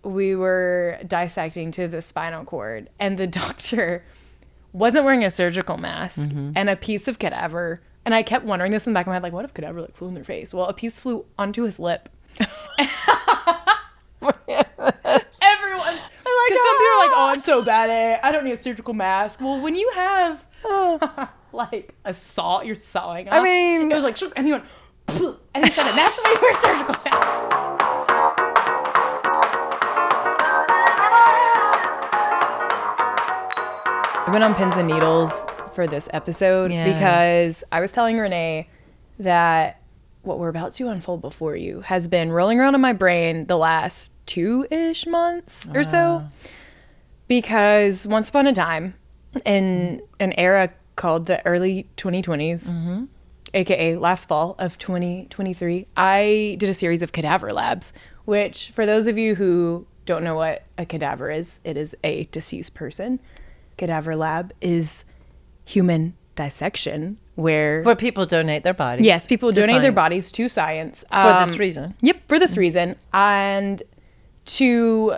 we were dissecting to the spinal cord, and the doctor wasn't wearing a surgical mask and a piece of cadaver. And I kept wondering this in the back of my head, like, what if cadaver like flew in their face? Well, a piece flew onto his lip. Everyone, because some people are like, oh, I'm so bad at it. I don't need a surgical mask. Well, when you have like a saw, you're sawing off. I mean, it was like, and he went, and he said, and that's why you wear surgical masks. I went on pins and needles for this episode because I was telling Renee that what we're about to unfold before you has been rolling around in my brain the last 2-ish months or so. Because once upon a time, in an era called the early 2020s, aka last fall of 2023, I did a series of cadaver labs, which for those of you who don't know what a cadaver is, it is a deceased person. Cadaver lab is human dissection where people donate their bodies. Yes, people donate their bodies to science. For this reason. Yep, for this reason. And to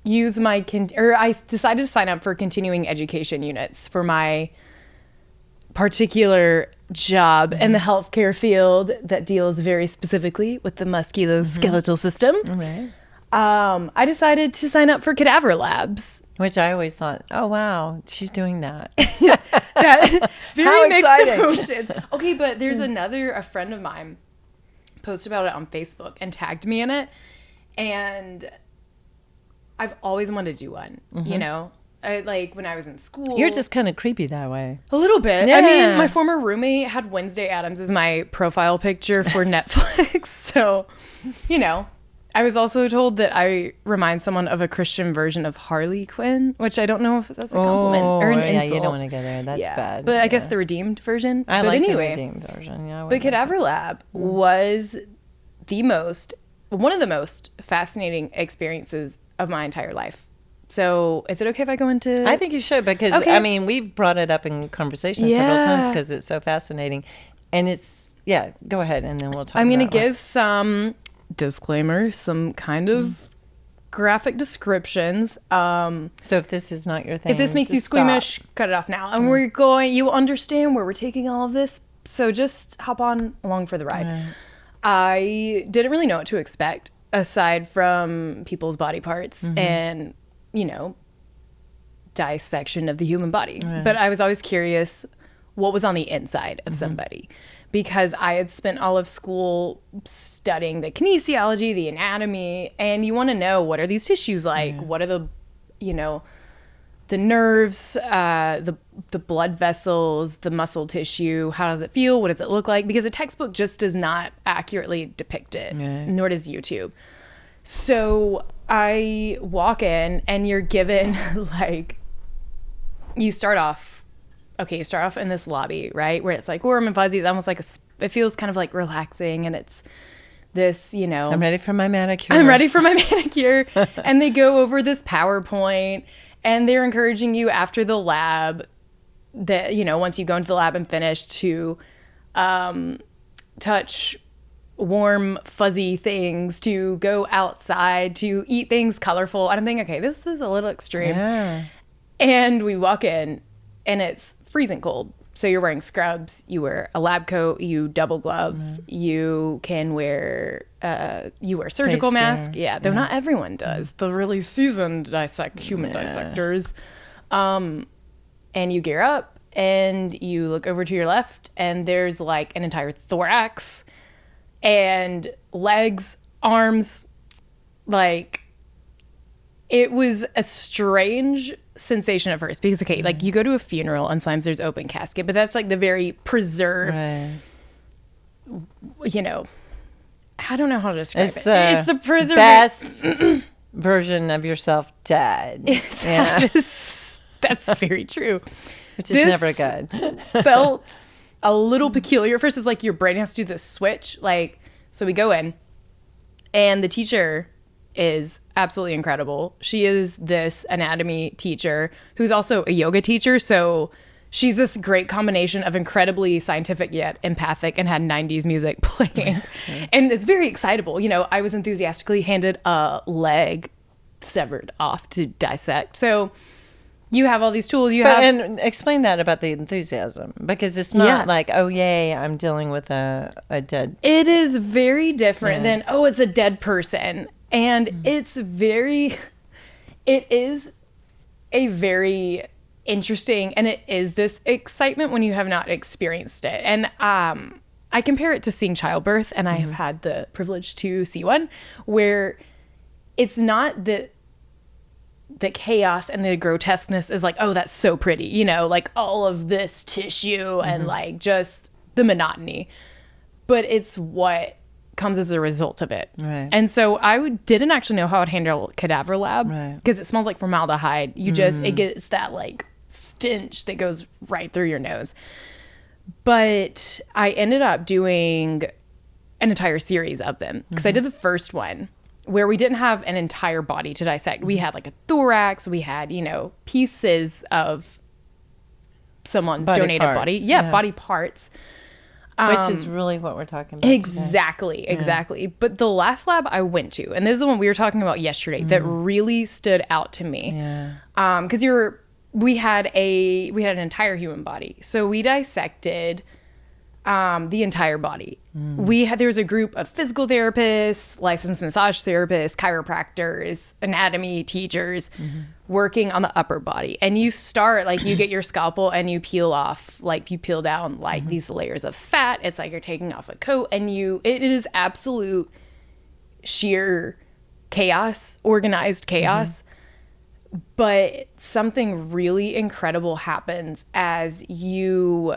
use I decided to sign up for continuing education units for my particular job in the healthcare field that deals very specifically with the musculoskeletal system. Right. I decided to sign up for cadaver labs. Which I always thought, oh, wow, she's doing that. Very mixed emotions. Okay, but there's a friend of mine posted about it on Facebook and tagged me in it. And I've always wanted to do one, you know? Like when I was in school. You're just kind of creepy that way. A little bit. Yeah. I mean, my former roommate had Wednesday Addams as my profile picture for Netflix. So, you know. I was also told that I remind someone of a Christian version of Harley Quinn, which I don't know if that's a compliment or an insult. Yeah, you don't want to go there. That's bad. But I guess the redeemed version. I like the redeemed version. Yeah. But Cadaver Lab was one of the most fascinating experiences of my entire life. So is it okay if I go into... I think you should because, okay. I mean, we've brought it up in conversation several times because it's so fascinating. And it's, go ahead and then we'll talk about it. I'm going to give some... disclaimer, some kind of graphic descriptions. So if this is not your thing, if this makes you squeamish, cut it off now. And you will understand where we're taking all of this. So just hop on along for the ride. Right. I didn't really know what to expect aside from people's body parts and, you know, dissection of the human body. Right. But I was always curious what was on the inside of somebody. Because I had spent all of school studying the kinesiology, the anatomy, and you want to know, what are these tissues like? Yeah. What are the, you know, the nerves, the blood vessels, the muscle tissue? How does it feel? What does it look like? Because a textbook just does not accurately depict it, nor does YouTube. So I walk in, and you're given, like, you start off in this lobby, right? Where it's like warm and fuzzy. It's almost like it feels kind of like relaxing. And it's this, you know. I'm ready for my manicure. And they go over this PowerPoint and they're encouraging you after the lab that, you know, once you go into the lab and finish to touch warm, fuzzy things, to go outside, to eat things colorful. And I'm thinking, okay, this is a little extreme. Yeah. And we walk in and it's freezing cold. So you're wearing scrubs, you wear a lab coat, you double glove, you can wear surgical mask. Yeah, though not everyone does. The really seasoned human dissectors. And you gear up and you look over to your left and there's like an entire thorax and legs, arms. Like, it was a strange sensation at first because, okay, like you go to a funeral and sometimes there's open casket, but that's like the very preserved, you know, I don't know how to describe it. It's the preserved best version of yourself dead. That's very true. Which is never good. Felt a little peculiar. At first, it's like your brain has to do this switch. Like, so we go in and the teacher is absolutely incredible. She is this anatomy teacher who's also a yoga teacher. So she's this great combination of incredibly scientific yet empathic, and had 90s music playing. And it's very excitable. You know, I was enthusiastically handed a leg severed off to dissect. So you have all these tools. And explain that about the enthusiasm, because it's not like, oh, yay, I'm dealing with a dead. It is very different than, oh, it's a dead person. And it is a very interesting, and it is this excitement when you have not experienced it. And I compare it to seeing childbirth, and I have had the privilege to see one, where it's not that the chaos and the grotesqueness is like, oh, that's so pretty, you know, like all of this tissue and like just the monotony, but it's what comes as a result of it. Right. And so didn't actually know how I'd handle cadaver lab, because it smells like formaldehyde. It gets that like stench that goes right through your nose. But I ended up doing an entire series of them, because I did the first one where we didn't have an entire body to dissect. We had like a thorax, we had, you know, pieces of someone's donated body. Yeah, body parts. Which is really what we're talking about. Exactly. But the last lab I went to, and this is the one we were talking about yesterday, that really stood out to me. Yeah. Because we had an entire human body. So we dissected the entire body. There was a group of physical therapists, licensed massage therapists, chiropractors, anatomy teachers working on the upper body. And you start, like, you get your scalpel and you peel off, like, you peel down like these layers of fat. It's like you're taking off a coat, and it is absolute sheer chaos, organized chaos. But something really incredible happens as you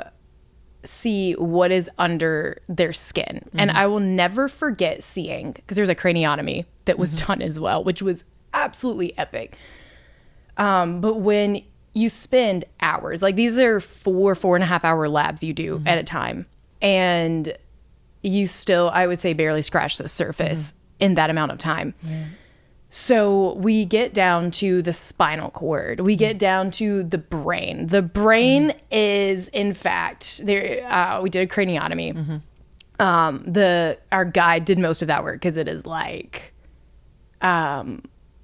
see what is under their skin. And I will never forget seeing, because there's a craniotomy that was done as well, which was absolutely epic. But when you spend hours, like, these are 4.5 hour labs you do at a time, and you still, I would say, barely scratch the surface in that amount of time. So we get down to the spinal cord. We get down to the brain. The brain is, in fact, there. We did a craniotomy. Our guide did most of that work, because it is like,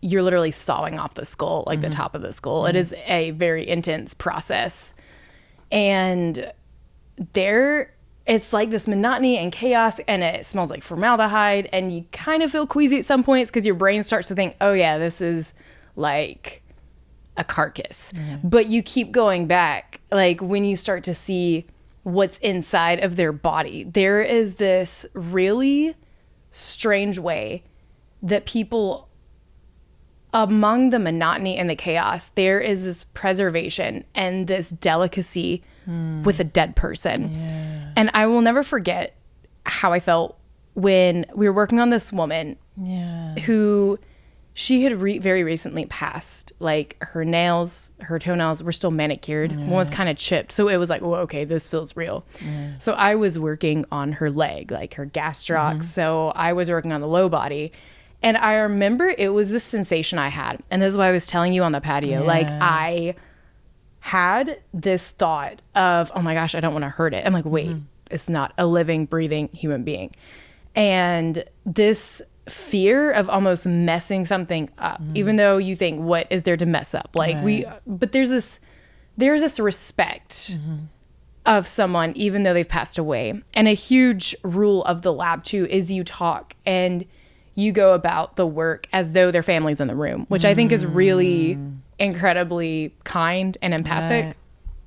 you're literally sawing off the skull, like the top of the skull. It is a very intense process, and it's like this monotony and chaos, and it smells like formaldehyde, and you kind of feel queasy at some points, because your brain starts to think, oh yeah, this is like a carcass. But you keep going back, like, when you start to see what's inside of their body, there is this really strange way that people, among the monotony and the chaos, there is this preservation and this delicacy with a dead person. And I will never forget how I felt when we were working on this woman who, she had very recently passed. Like, her toenails were still manicured. One was kind of chipped. So it was like, oh, okay, this feels real. So I was working on her leg, like her gastroc. So I was working on the low body. And I remember it was this sensation I had. And this is why I was telling you on the patio. Like, I had this thought of, oh my gosh, I don't want to hurt it. I'm like, wait, it's not a living, breathing human being. And this fear of almost messing something up, even though you think, what is there to mess up? Like, but there's this respect of someone, even though they've passed away. And a huge rule of the lab too is you talk and you go about the work as though their family's in the room, which I think is really incredibly kind and empathic. Right.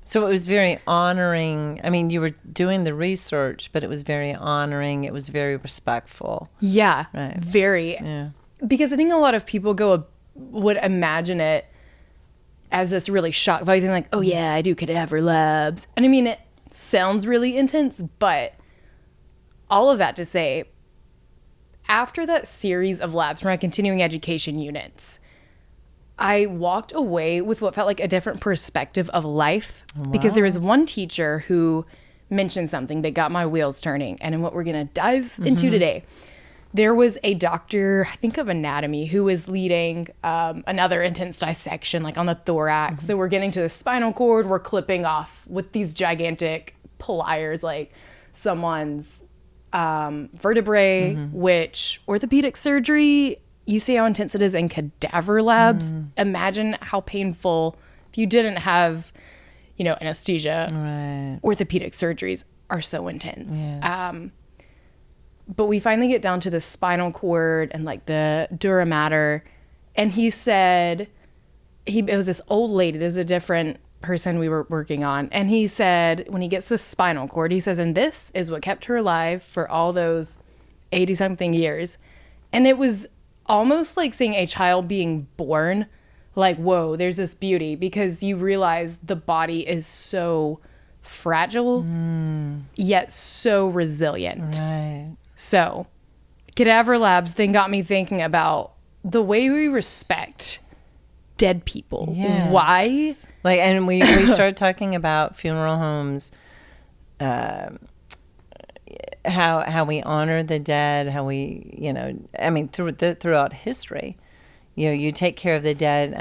So it was very honoring. I mean, you were doing the research, but it was very honoring. It was very respectful. Yeah, right. Very. Yeah. Because I think a lot of people would imagine it as this really shock value thing, like, oh yeah, I do cadaver labs. And I mean, it sounds really intense, but all of that to say, after that series of labs from my continuing education units, I walked away with what felt like a different perspective of life. Wow. Because there was one teacher who mentioned something that got my wheels turning, and in what we're going to dive into today. there was a doctor, I think of anatomy, who was leading another intense dissection, like on the thorax. Mm-hmm. So we're getting to the spinal cord. We're clipping off with these gigantic pliers, like someone's vertebrae, mm-hmm. which orthopedic surgery, you see how intense it is in cadaver labs. Mm. Imagine how painful if you didn't have, anesthesia. Right. Orthopedic surgeries are so intense. Yes. But we finally get down to the spinal cord and like the dura mater. And he said, it was this old lady. This is a different person we were working on. And he said, when he gets the spinal cord, he says, and this is what kept her alive for all those 80 something years. And it was almost like seeing a child being born. Like, whoa, there's this beauty, because you realize the body is so fragile, yet so resilient. Right. So, Cadaver Labs then got me thinking about the way we respect dead people. Yes. Why? Like, and we started talking about funeral homes, how we honor the dead, how we, throughout history, you take care of the dead,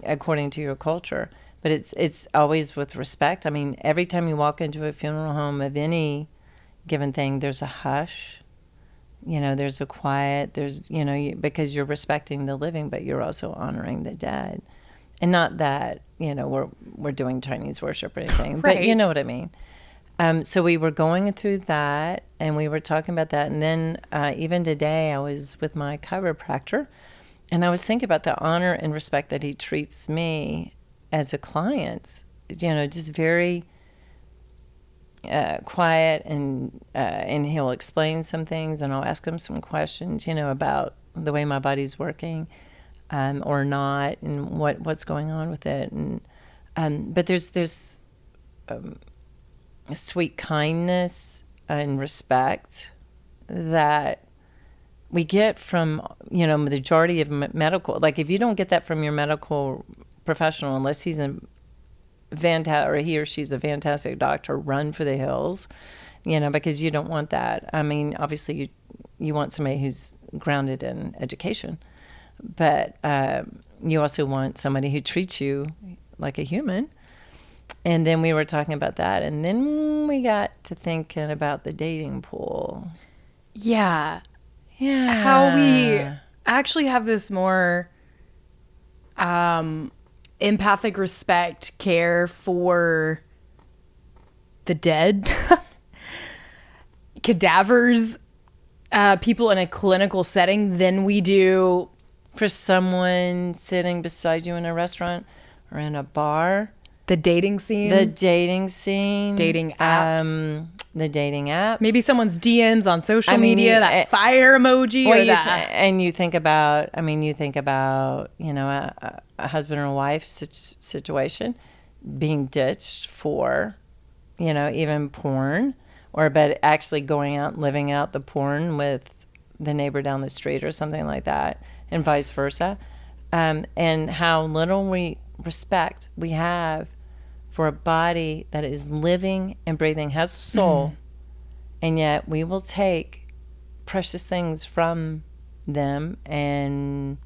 according to your culture, but it's always with respect. Every time you walk into a funeral home of any given thing, there's a hush, there's a quiet, there's, because you're respecting the living, but you're also honoring the dead. And not that, we're doing Chinese worship or anything, right. But you know what I mean. So we were going through that, and we were talking about that. And then even today, I was with my chiropractor, and I was thinking about the honor and respect that he treats me as a client, just very quiet, and he'll explain some things, and I'll ask him some questions, about the way my body's working or not, and what's going on with it. And but there's a sweet kindness and respect that we get from, the majority of medical. Like, if you don't get that from your medical professional, unless he's or he or she's a fantastic doctor, run for the hills, because you don't want that. Obviously you want somebody who's grounded in education, but you also want somebody who treats you like a human. And then we were talking about that, and then we got to thinking about the dating pool. Yeah. Yeah. How we actually have this more empathic respect, care for the dead, cadavers, people in a clinical setting than we do for someone sitting beside you in a restaurant or in a bar. The dating scene. Dating apps. The dating apps. Maybe someone's DMs on social media, that fire emoji, or that. And you think about, a husband or wife situation being ditched for, even porn, but actually going out and living out the porn with the neighbor down the street or something like that, and vice versa. And how little respect we have for a body that is living and breathing, has soul, and yet we will take precious things from them, and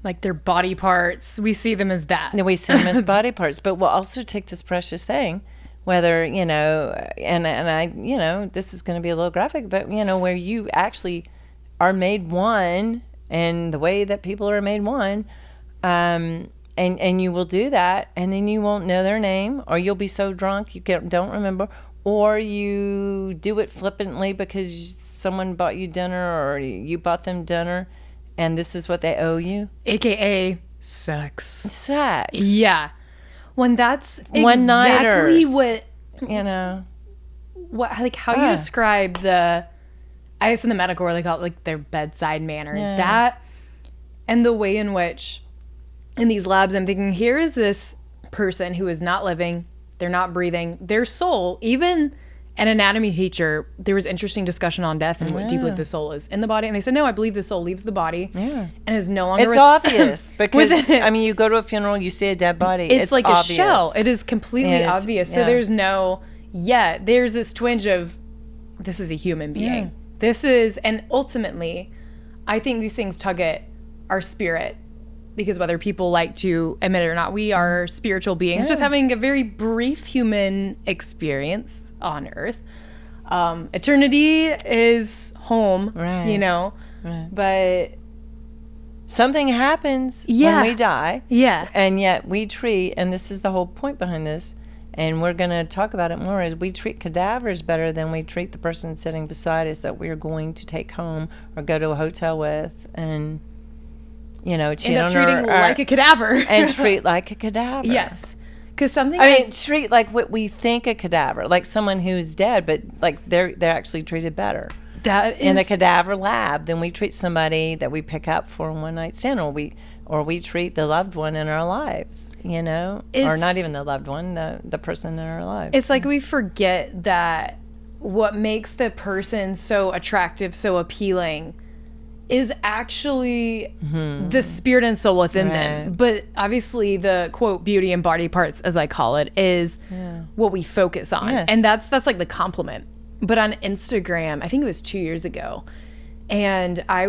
like their body parts, we see them as that. We see them as body parts, but we'll also take this precious thing, whether, and I, this is going to be a little graphic, but, where you actually are made one, and the way that people are made one, and you will do that, and then you won't know their name, or you'll be so drunk you don't remember, or you do it flippantly because someone bought you dinner or you bought them dinner, and this is what they owe you. AKA sex. Sex. Yeah. When that's one-nighters, exactly what, how you describe I guess in the medical world they call it like their bedside manner. Yeah. That, and the way in which in these labs, I'm thinking, here is this person who is not living, they're not breathing, their soul, even an anatomy teacher, there was interesting discussion on death and what do you believe the soul is in the body? And they said, no, I believe the soul leaves the body and is no longer It's obvious because, you go to a funeral, you see a dead body. It's like obvious. A shell. It is completely obvious. So there's there's this twinge of, this is a human being. And ultimately, I think these things tug at our spirit, because whether people like to admit it or not, we are spiritual beings just having a very brief human experience on earth. Eternity is home, Right. but something happens when we die. Yeah. And yet we treat, and this is the whole point behind this, and we're going to talk about it more, is we treat cadavers better than we treat the person sitting beside us that we're going to take home or go to a hotel with, and cheat End up on treating like a cadaver. and treat like a cadaver. Yes. Because something treat like what we think a cadaver, like someone who's dead, but like they're actually treated better. That is in the cadaver lab than we treat somebody that we pick up for a one-night stand, or we treat the loved one in our lives, or not even the loved one, the person in our lives. It's like we forget that what makes the person so attractive, so appealing, is actually the spirit and soul within them. But obviously the, quote, beauty and body parts, as I call it, is what we focus on. Yes. And that's like the compliment. But on Instagram, I think it was 2 years ago, and I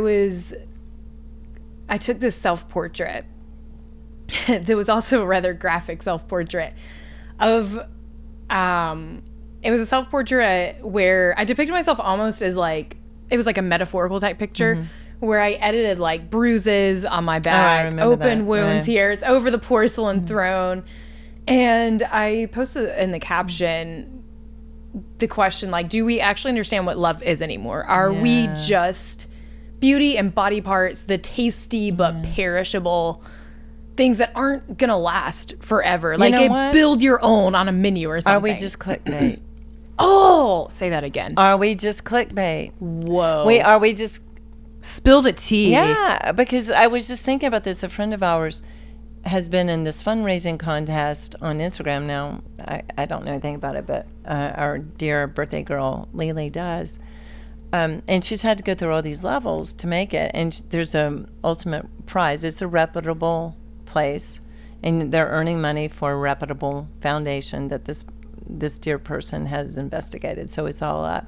took this self-portrait. There was also a rather graphic self-portrait of, it was a self-portrait where I depicted myself almost as like, it was like a metaphorical type picture, where I edited like bruises on my back, open wounds here. It's over the porcelain throne. And I posted in the caption the question, like, do we actually understand what love is anymore? Are we just beauty and body parts, the tasty but perishable things that aren't going to last forever? Like, build your own on a menu or something. Are we just clickbait? Oh, say that again. Are we just clickbait? Whoa. Are we just... Spill the tea. Yeah, because I was just thinking about this. A friend of ours has been in this fundraising contest on Instagram now. I don't know anything about it, but our dear birthday girl, Lily, does. And she's had to go through all these levels to make it. And there's an ultimate prize. It's a reputable place. And they're earning money for a reputable foundation that this dear person has investigated. So it's all up.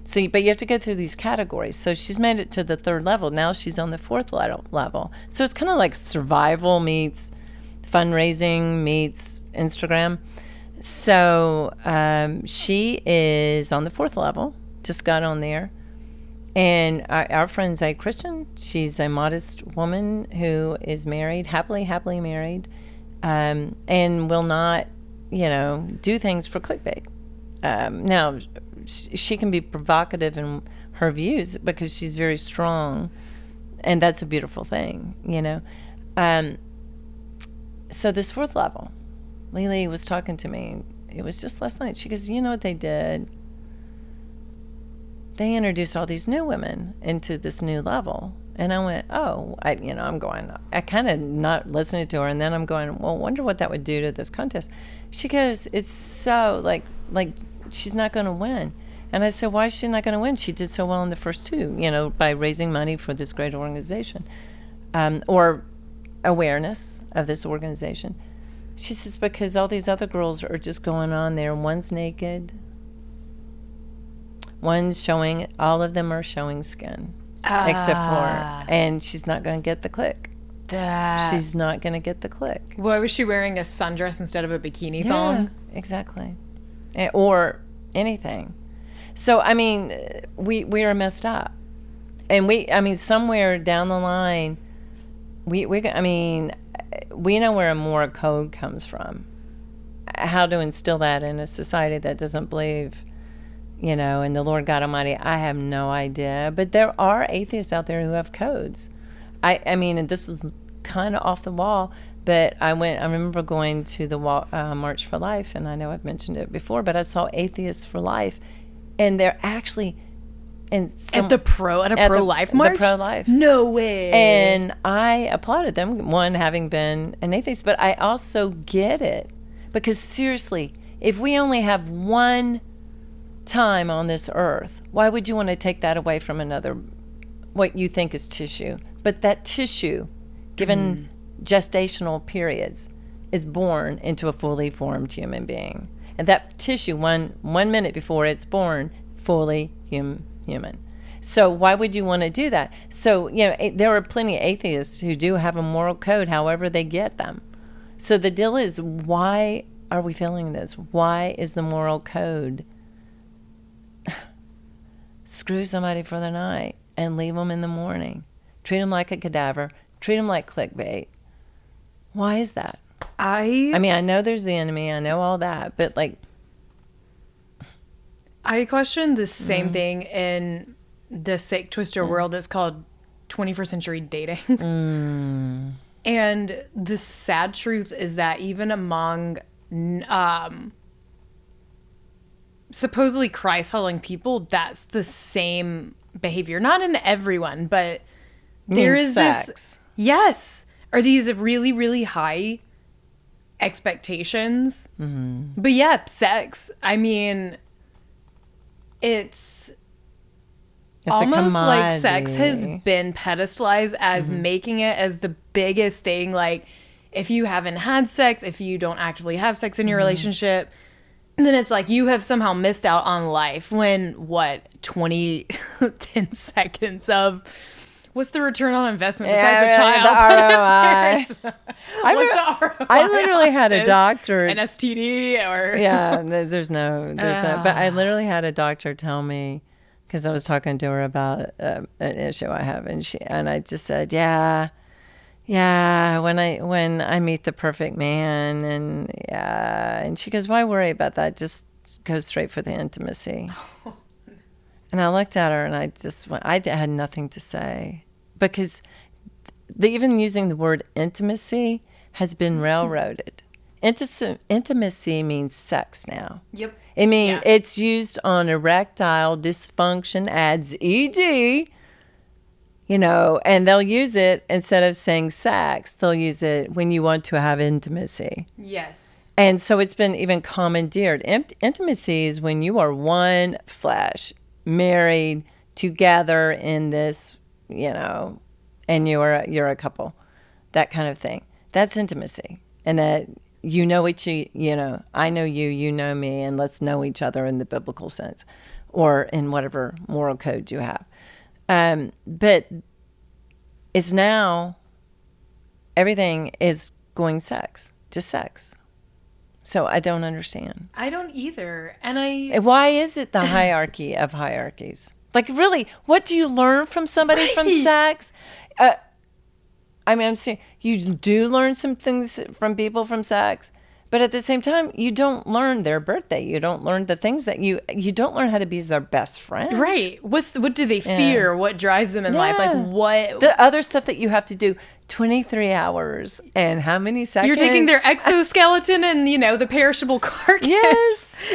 So, but you have to go through these categories. So she's made it to the 3rd level. Now she's on the 4th level. So it's kind of like survival meets fundraising meets Instagram. So she is on the 4th level, just got on there. And our friend's a Christian. She's a modest woman who is married, happily married, and will not, do things for clickbait. Now, she can be provocative in her views because she's very strong, and that's a beautiful thing, So this 4th level, Lily was talking to me. It was just last night. She goes, you know what they did? They introduced all these new women into this new level. And I went, I'm going, I kind of not listening to her. And then I'm going, well, wonder what that would do to this contest. She goes, it's so like she's not going to win. And I said, why is she not going to win? She did so well in the first 2, by raising money for this great organization, or awareness of this organization. She says, because all these other girls are just going on there. One's naked. One's showing, all of them are showing skin, except for her. And she's not going to get the click. She's not going to get the click. Why was she wearing a sundress instead of a bikini thong? Exactly. Or anything. So, we are messed up. And somewhere down the line, we know where a moral code comes from. How to instill that in a society that doesn't believe, in the Lord God Almighty, I have no idea. But there are atheists out there who have codes. And this is kind of off the wall, but I remember going to the March for Life, and I know I've mentioned it before, but I saw Atheists for Life, and they're actually at a pro-life march? The pro-life? No way. And I applauded them, one, having been an atheist, but I also get it. Because seriously, if we only have one time on this earth, why would you want to take that away from another, what you think is tissue? But that tissue, given gestational periods, is born into a fully formed human being. And that tissue, one minute before it's born, fully human. So why would you want to do that? So, there are plenty of atheists who do have a moral code, however they get them. So the deal is, why are we feeling this? Why is the moral code screw somebody for the night and leave them in the morning? Treat them like a cadaver. Treat them like clickbait. Why is that? I mean, I know there's the enemy. I know all that. But, I question the same thing in the sick twister world that's called 21st century dating. And the sad truth is that even among supposedly Christ-following people, that's the same behavior. Not in everyone, but there is sex. This... Yes. Are these really, really high expectations? But yeah, sex. I mean... It's almost like sex has been pedestalized as making it as the biggest thing. Like, if you haven't had sex, if you don't actively have sex in your relationship, then it's like you have somehow missed out on life. When, 10 seconds of... What's the return on investment besides a child? The ROI. The ROI? I literally had a doctor. An STD or... Yeah, there's no. But I literally had a doctor tell me, because I was talking to her about an issue I have, and I just said, yeah, when I meet the perfect man, and she goes, why worry about that? Just go straight for the intimacy. And I looked at her and I had nothing to say, because even using the word intimacy has been railroaded. Intimacy means sex now. Yep. I mean, it's used on erectile dysfunction, adds ED, and they'll use it instead of saying sex. They'll use it when you want to have intimacy. Yes. And so it's been even commandeered. Intimacy is when you are one flesh, married together in this, and you're a couple, that kind of thing. That's intimacy. And that I know you, you know me, and let's know each other in the biblical sense, or in whatever moral code you have. But it's now, everything is going just sex. So I don't understand. I don't either. And why is it the hierarchy of hierarchies? Like, really, what do you learn from somebody from sex? I mean, I'm saying you do learn some things from people from sex, but at the same time, you don't learn their birthday. You don't learn the things that you don't learn how to be their best friend. Right. What do they fear? What drives them in life? Like, what? The other stuff that you have to do. 23 hours and how many seconds? You're taking their exoskeleton and, the perishable carcass. Yes.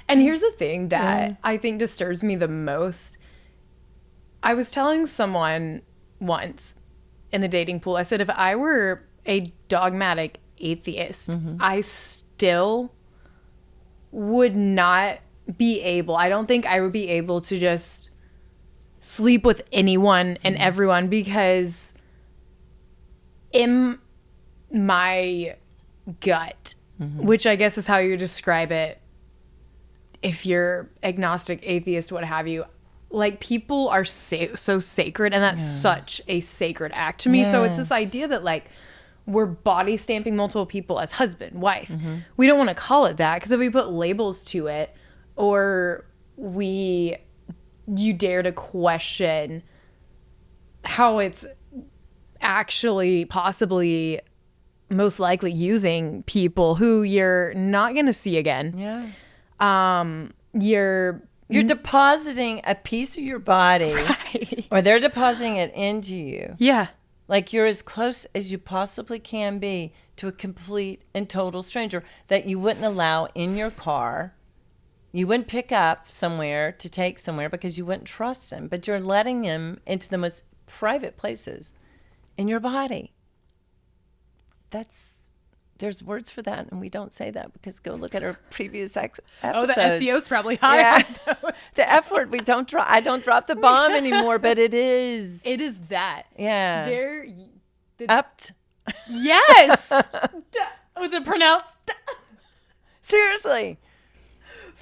And here's the thing that I think disturbs me the most. I was telling someone once in the dating pool, I said, if I were a dogmatic atheist, I still would not be able, I don't think I would be able to just sleep with anyone and everyone, because in my gut, which I guess is how you describe it, if you're agnostic, atheist, what have you, like, people are so sacred, and that's such a sacred act to me. Yes. So it's this idea that, like, we're body stamping multiple people as husband, wife. We don't want to call it that, because if we put labels to it, or you dare to question how it's actually possibly most likely using people who you're not going to see again. You're depositing a piece of your body, right, or they're depositing it into you. Yeah. Like, you're as close as you possibly can be to a complete and total stranger that you wouldn't allow in your car. You wouldn't pick up somewhere to take somewhere because you wouldn't trust him, but you're letting him into the most private places in your body. There's words for that, and we don't say that, because go look at our previous episodes. Oh, the SEO's probably high. Yeah. The F word, I don't drop the bomb anymore, but it is. It is that. Yeah. Upped. Yes. With the pronounced. Seriously.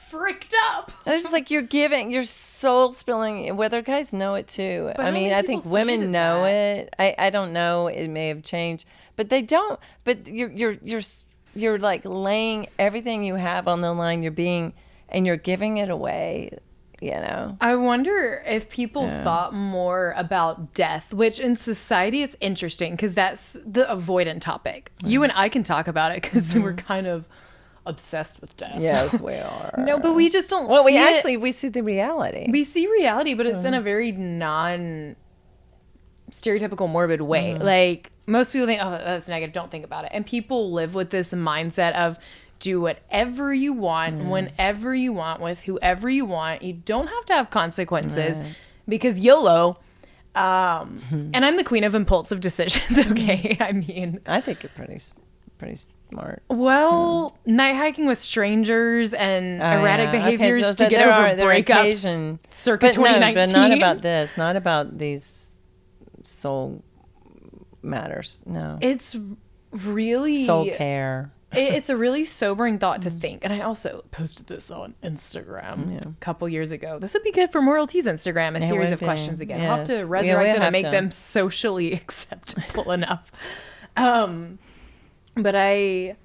freaked up. It's just like you're soul spilling, whether guys know it too. But I mean, I think women know it. I don't know. It may have changed, but they don't. But you're like laying everything you have on the line. You're giving it away. You know. I wonder if people thought more about death, which in society it's interesting because that's the avoidant topic. You and I can talk about it because we're kind of obsessed with death. Yes, we are. No, but we just don't well, see we see the reality. We see reality, but it's in a very non-stereotypical morbid way. Like, most people think, oh, that's negative, don't think about it. And people live with this mindset of do whatever you want, whenever you want, with whoever you want. You don't have to have consequences because YOLO. And I'm the queen of impulsive decisions, okay? I mean... I think you're pretty smart. Well, night hiking with strangers and erratic behaviors to get over breakups circa 2019. But not about this. Not about these soul matters. No. It's really... soul care. It's a really sobering thought to think. And I also posted this on Instagram a couple years ago. This would be good for Moral Tea's Instagram, a series of questions again. I'll have to resurrect them and make them socially acceptable enough. But I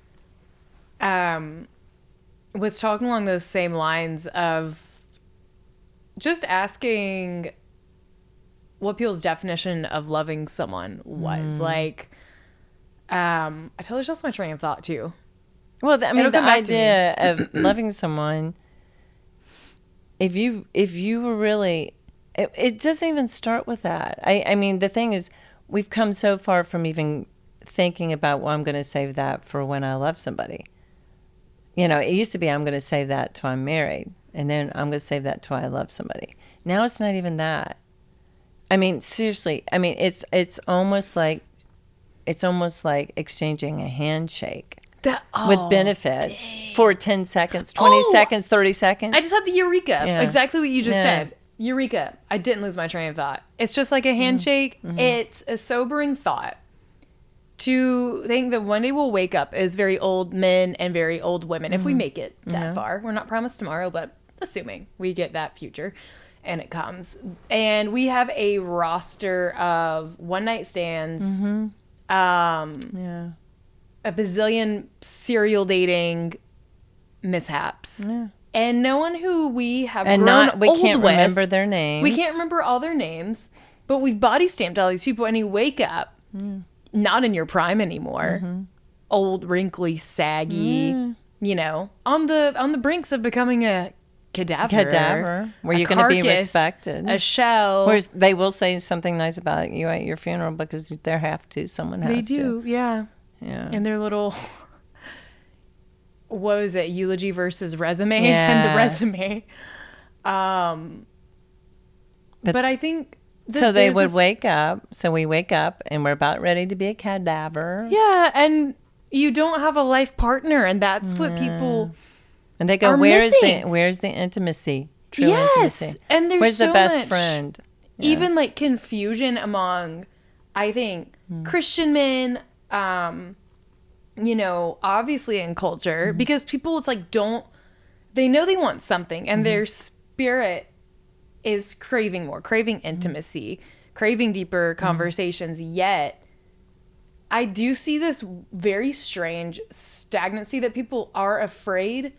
was talking along those same lines of just asking what people's definition of loving someone was. Like, I totally lost my train of thought too. Well, I mean, the idea of loving someone, if you were really, it doesn't even start with that. I mean, the thing is, we've come so far from even thinking about, well, I'm going to save that for when I love somebody. You know, it used to be, I'm going to save that till I'm married, and then I'm going to save that till I love somebody. Now it's not even that. I mean, seriously. I mean, it's almost like exchanging a handshake with benefits for 10 seconds, 20 seconds, 30 seconds. I just had the eureka. Yeah. Exactly what you just said. Eureka. I didn't lose my train of thought. It's just like a handshake. It's a sobering thought to think that one day we'll wake up as very old men and very old women, if we make it that far. We're not promised tomorrow, but assuming we get that future and it comes. And we have a roster of one-night stands, a bazillion serial dating mishaps, and no one who we have grown old with. We can't remember their names. We can't remember all their names, but we've body stamped all these people, and you wake up not in your prime anymore, old, wrinkly, saggy, you know, on the brinks of becoming a cadaver, where you're going to be respected, a shell. Where they will say something nice about you at your funeral because they have to. Someone has to. They do, yeah. And their little, what was it? Eulogy versus resume, and the resume. But I think. So they would wake up. So we wake up and we're about ready to be a cadaver. Yeah, and you don't have a life partner, and that's what people. And they go, where's the intimacy? True intimacy. And where's so the best much, friend? Even like confusion among, I think, Christian men, you know, obviously in culture, because people, it's like, they know they want something, and their spirit is craving more, craving intimacy, craving deeper conversations, yet I do see this very strange stagnancy that people are afraid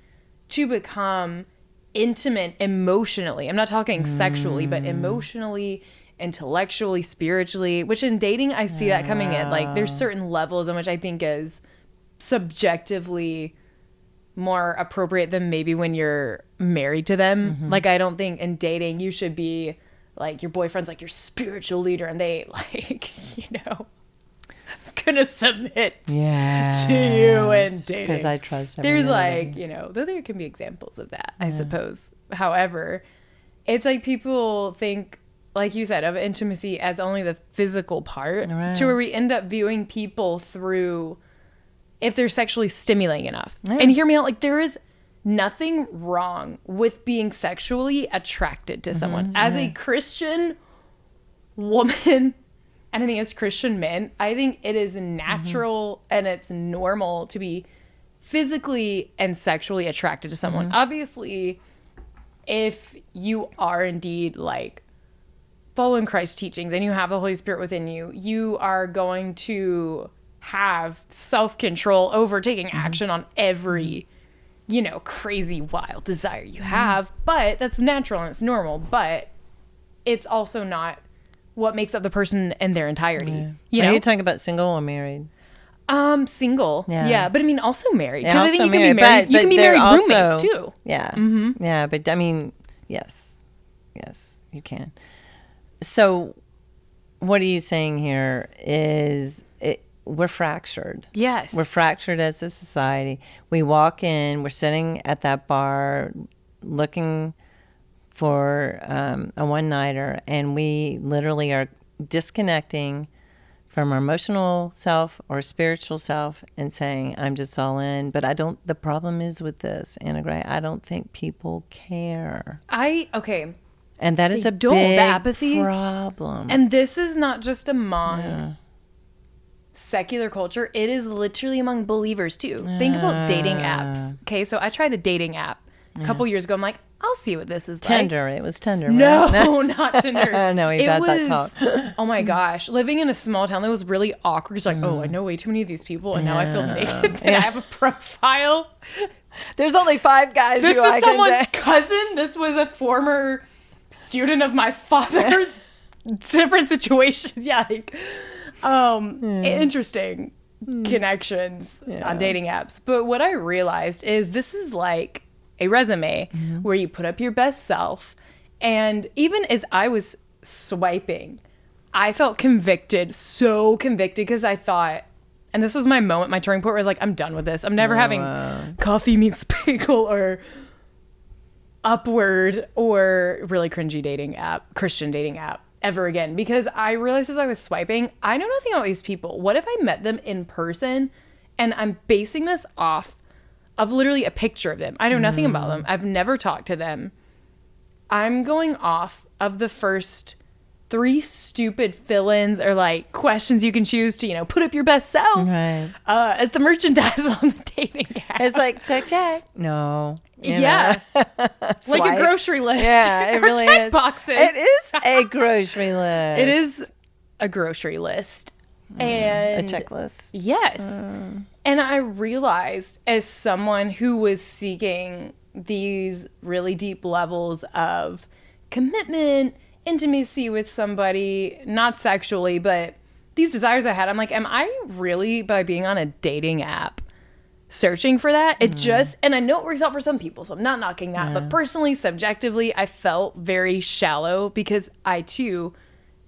to become intimate emotionally. I'm not talking sexually, but emotionally, intellectually, spiritually, which in dating, I see that coming in. Like, there's certain levels in which I think is subjectively more appropriate than maybe when you're married to them. Like, I don't think in dating you should be like, your boyfriend's like your spiritual leader, and they, like, you know, gonna submit to you and dating, because I trust him. There's like, you know, though there can be examples of that, I suppose. However, it's like people think, like you said, of intimacy as only the physical part, to where we end up viewing people through if they're sexually stimulating enough. And hear me out, like, there is nothing wrong with being sexually attracted to someone. As a Christian woman, and I think as Christian men, I think it is natural and it's normal to be physically and sexually attracted to someone. Obviously, if you are indeed like following Christ's teachings and you have the Holy Spirit within you, you are going to have self-control over taking action on every, you know, crazy, wild desire you have. But that's natural and it's normal. But it's also not what makes up the person in their entirety. Yeah. You know? Are you talking about single or married? Single. Yeah. But I mean, also married. Yeah, Because I think you also can be married, married. but You can be they're married also- roommates too. Yeah. Yeah, but I mean, yes, you can. So what are you saying here is we're fractured. Yes. We're fractured as a society. We walk in, we're sitting at that bar looking for a one-nighter, and we literally are disconnecting from our emotional self or spiritual self and saying, I'm just all in. But the problem is with this, Anna Gray, I don't think people care. Okay. And that is They a don't. big The apathy. problem. And this is not just among secular culture. It is literally among believers too. Think about dating apps. Okay, so I tried a dating app a couple years ago. I'm like, I'll see what this is like. Tinder. It was Tinder. No, Right? not Tinder. No, we've had that talk. Oh my gosh. Living in a small town that was really awkward. It's like, oh, I know way too many of these people, and now I feel naked. And I have a profile. There's only 5 guys This who is I can someone's date. cousin. This was a former student of my father's. Different situations. Yeah. Like, interesting connections on dating apps. But what I realized is this is like a resume where you put up your best self. And even as I was swiping, I felt convicted, so convicted, because I thought, and this was my moment, my turning point where I was like, I'm done with this. I'm never having coffee meets bagel or Upward or really cringy dating app, Christian dating app ever again. Because I realized as I was swiping, I know nothing about these people. What if I met them in person and I'm basing this off of literally a picture of them? I know nothing about them. I've never talked to them. I'm going off of the first 3 stupid fill-ins or like questions you can choose to, you know, put up your best self as the merchandise on the dating app. It's like, check. No. Yeah. Like a grocery list. Yeah, it really check is. boxes. It is a grocery list. It is a grocery list. And a checklist. Yes. And I realized as someone who was seeking these really deep levels of commitment, intimacy with somebody, not sexually, but these desires I had, I'm like, am I really, by being on a dating app, searching for that? It just, and I know it works out for some people, so I'm not knocking that, but personally, subjectively, I felt very shallow because I too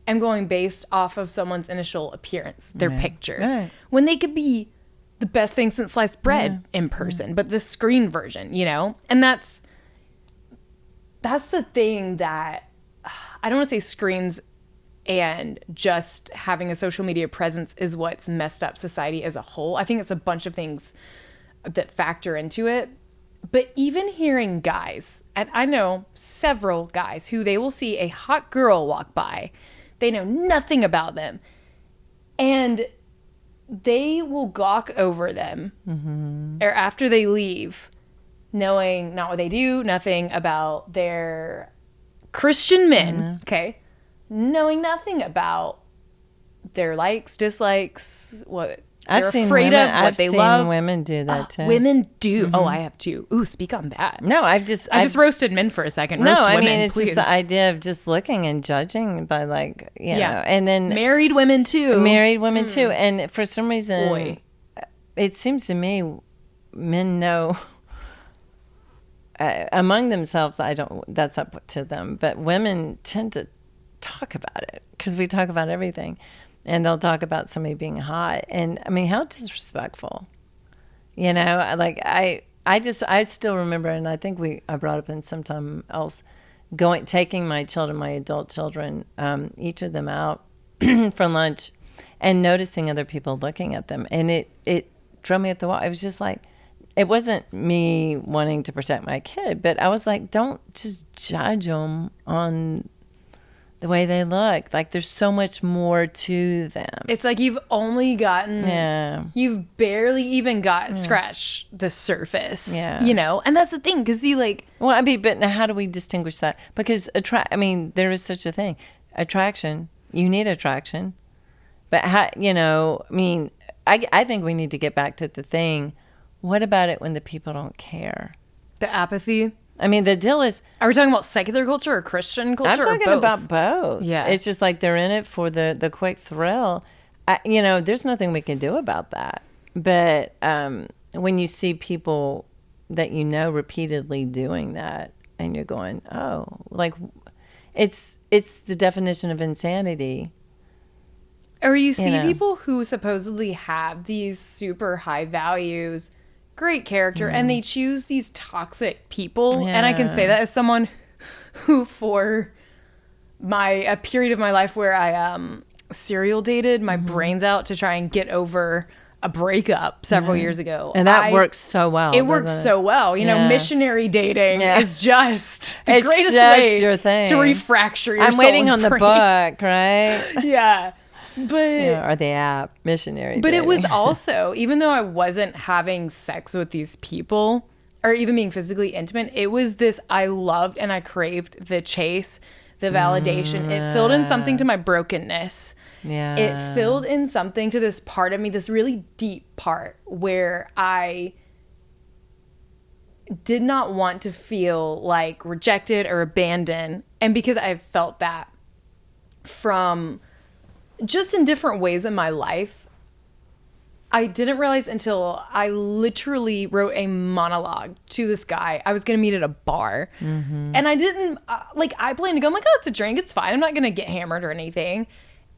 am going based off of someone's initial appearance, their picture, when they could be the best thing since sliced bread in person, but the screen version, you know? And that's the thing that I don't want to say screens and just having a social media presence is what's messed up society as a whole. I think it's a bunch of things that factor into it. But even hearing guys, and I know several guys who they will see a hot girl walk by, they know nothing about them, and they will gawk over them or after they leave, knowing not what they do, nothing about their Christian men, okay, knowing nothing about their likes, dislikes, what I've they're seen afraid women, of, what I've they seen love. women do that too. Women do. Oh, I have too. Ooh, speak on that. No, I I just roasted men for a second. No, Roast I women, mean it's please. just the idea of just looking and judging by like you know, and then married women too. married women too, and for some reason, Boy. it seems to me men know. Among themselves, that's up to them. But women tend to talk about it because we talk about everything. And they'll talk about somebody being hot. And I mean, how disrespectful. You know, like I still remember, and I think I brought up in sometime else, taking my children, my adult children, each of them out for lunch and noticing other people looking at them. And it drove me up the wall. It was just like, it wasn't me wanting to protect my kid, but I was like, don't just judge them on the way they look. Like there's so much more to them. It's like you've only gotten, you've barely even scratched the surface, you know? And that's the thing, because you like... Well, I mean, but now how do we distinguish that? Because, there is such a thing. Attraction, you need attraction. But, how, you know, I mean, I think we need to get back to the thing. What about it when the people don't care? The apathy? I mean, the deal is... Are we talking about secular culture or Christian culture? I'm talking about both. Yeah. It's just like they're in it for the quick thrill. You know, there's nothing we can do about that. But when you see people that you know repeatedly doing that, and you're going, oh, like, it's the definition of insanity. Or you see people who supposedly have these super high values, great character, and they choose these toxic people. And I can say that as someone who, for a period of my life where I serial dated my brains out to try and get over a breakup several years ago. And that works so well. It works so well. You know, missionary dating is just the greatest just way your thing. to refracture your soul. I'm waiting on the brain. book, right? Yeah. But or the app, missionary. But dating. it was also, even though I wasn't having sex with these people or even being physically intimate, it was this, I loved and I craved the chase, the validation. It filled in something to my brokenness. Yeah. It filled in something to this part of me, this really deep part where I did not want to feel like rejected or abandoned. And because I felt that from just in different ways in my life, I didn't realize until I literally wrote a monologue to this guy I was going to meet at a bar. And I didn't, I planned to go, I'm like, oh, it's a drink. It's fine. I'm not going to get hammered or anything.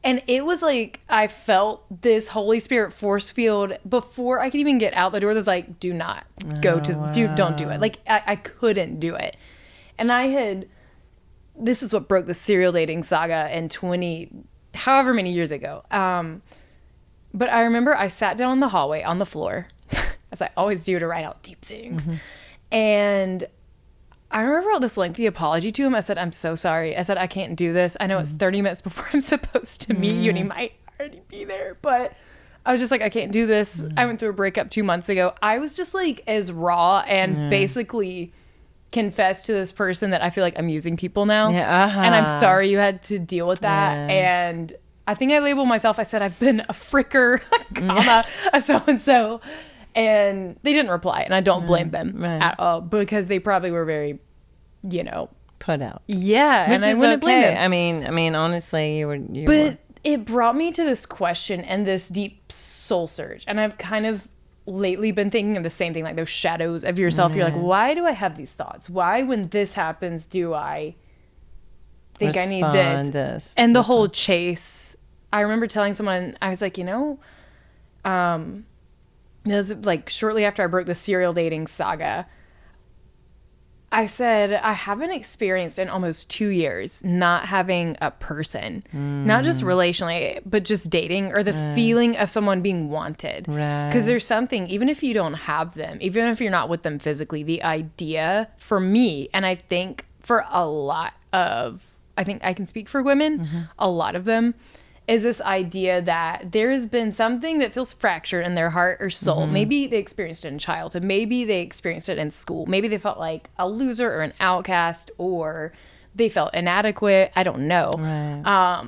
And it was like, I felt this Holy Spirit force field before I could even get out the door. That was like, do not go don't do it. Like, I couldn't do it. And this is what broke the serial dating saga in however many years ago. But I remember I sat down in the hallway on the floor, as I always do to write out deep things. And I remember I wrote this lengthy apology to him. I said, I'm so sorry. I said, I can't do this. I know it's 30 minutes before I'm supposed to meet you and he might already be there. But I was just like, I can't do this. I went through a breakup 2 months ago. I was just like as raw and basically confessed to this person that I feel like I'm using people now. And I'm sorry you had to deal with that. And I think I labeled myself, I said, I've been a fricker, a so-and-so. And they didn't reply. And I don't blame them at all because they probably were very, put out. Yeah. Which and I wouldn't blame them. I mean, honestly, you were. It brought me to this question and this deep soul search. And I've kind of lately been thinking of the same thing, like those shadows of yourself. You're like, why do I have these thoughts? Why, when this happens, do I think I need this? And the whole chase. I remember telling someone, I was like, it was like shortly after I broke the serial dating saga. I said, I haven't experienced in almost 2 years not having a person, not just relationally, but just dating or the feeling of someone being wanted. Because there's something, even if you don't have them, even if you're not with them physically, the idea for me, and I think for a lot of, I think I can speak for women, a lot of them, is this idea that there has been something that feels fractured in their heart or soul. Maybe they experienced it in childhood. Maybe they experienced it in school. Maybe they felt like a loser or an outcast, or they felt inadequate. I don't know.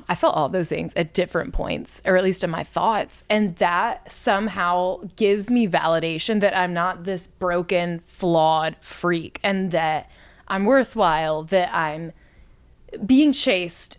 I felt all those things at different points, or at least in my thoughts. And that somehow gives me validation that I'm not this broken, flawed freak, and that I'm worthwhile, that I'm being chased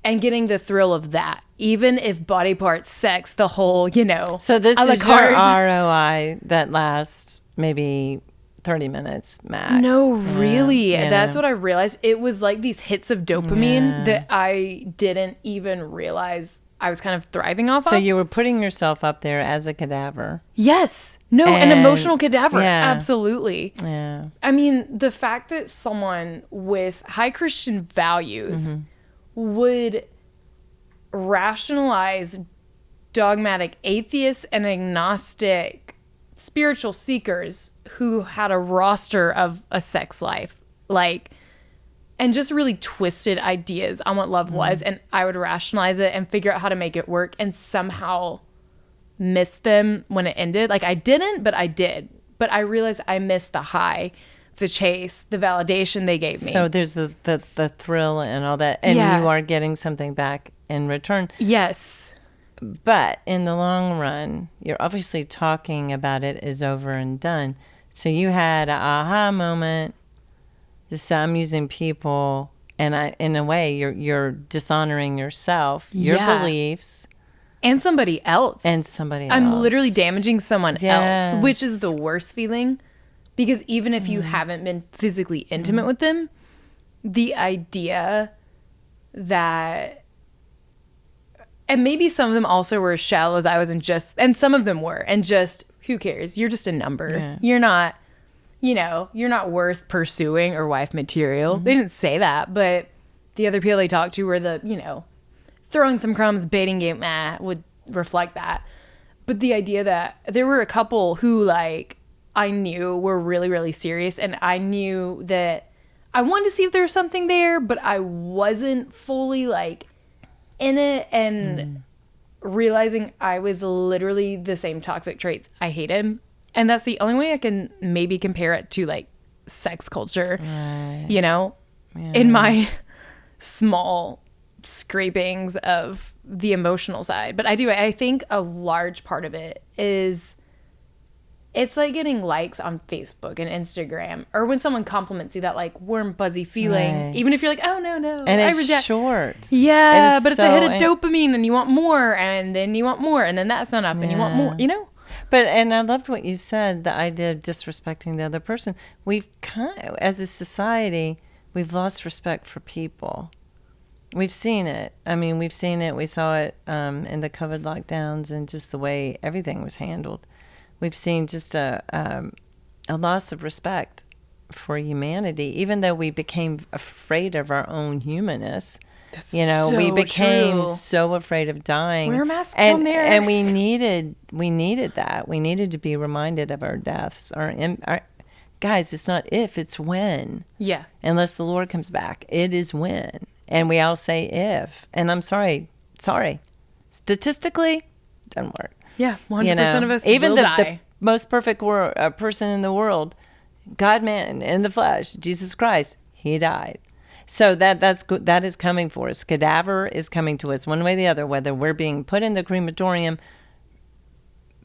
and getting the thrill of that, even if body parts, sex, the whole, So this is your ROI that lasts maybe 30 minutes max. No, really. That's what I realized. It was like these hits of dopamine that I didn't even realize I was kind of thriving off of. So you were putting yourself up there as a cadaver. Yes. No, an emotional cadaver. Absolutely. Yeah. I mean, the fact that someone with high Christian values would rationalize dogmatic atheists and agnostic spiritual seekers who had a roster of a sex life, like, and just really twisted ideas on what love was. And I would rationalize it and figure out how to make it work and somehow miss them when it ended. Like I didn't, but I did. But I realized I missed the high, the chase, the validation they gave me. So there's the thrill and all that. And you are getting something back in return. Yes. But in the long run, you're obviously talking about it is over and done. So you had an aha moment. This I'm using people, and in a way, you're dishonoring yourself, your beliefs, and somebody else. I'm literally damaging someone else, which is the worst feeling, because even if you haven't been physically intimate with them, the idea that, and maybe some of them also were as shallow as I was, and some of them were, and just who cares? You're just a number. Yeah. You're not. You're not worth pursuing or wife material. They didn't say that, but the other people they talked to were throwing some crumbs, baiting game, would reflect that. But the idea that there were a couple who, like, I knew were really, really serious, and I knew that I wanted to see if there was something there, but I wasn't fully, like, in it, and realizing I was literally the same toxic traits I hated. And that's the only way I can maybe compare it to, like, sex culture, in my small scrapings of the emotional side. But I think a large part of it is it's like getting likes on Facebook and Instagram, or when someone compliments you, that, like, warm, fuzzy feeling, even if you're like, oh, no. And it's short. Yeah, but it's a hit of dopamine, and you want more, and then you want more, and then that's not enough, and you want more, But, and I loved what you said, the idea of disrespecting the other person. We've as a society, we've lost respect for people. We've seen it. I mean, we saw it in the COVID lockdowns and just the way everything was handled. We've seen just a loss of respect for humanity, even though we became afraid of our own humanness. That's we became true. So afraid of dying. Wear a mask down there. And we needed that. We needed to be reminded of our deaths. Our guys, it's not if, it's when. Yeah. Unless the Lord comes back, it is when. And we all say if. And I'm sorry. Statistically, doesn't work. Yeah, 100% of us even will die. The most perfect person in the world, God, man, in the flesh, Jesus Christ, he died. So that is coming for us. Cadaver is coming to us one way or the other, whether we're being put in the crematorium,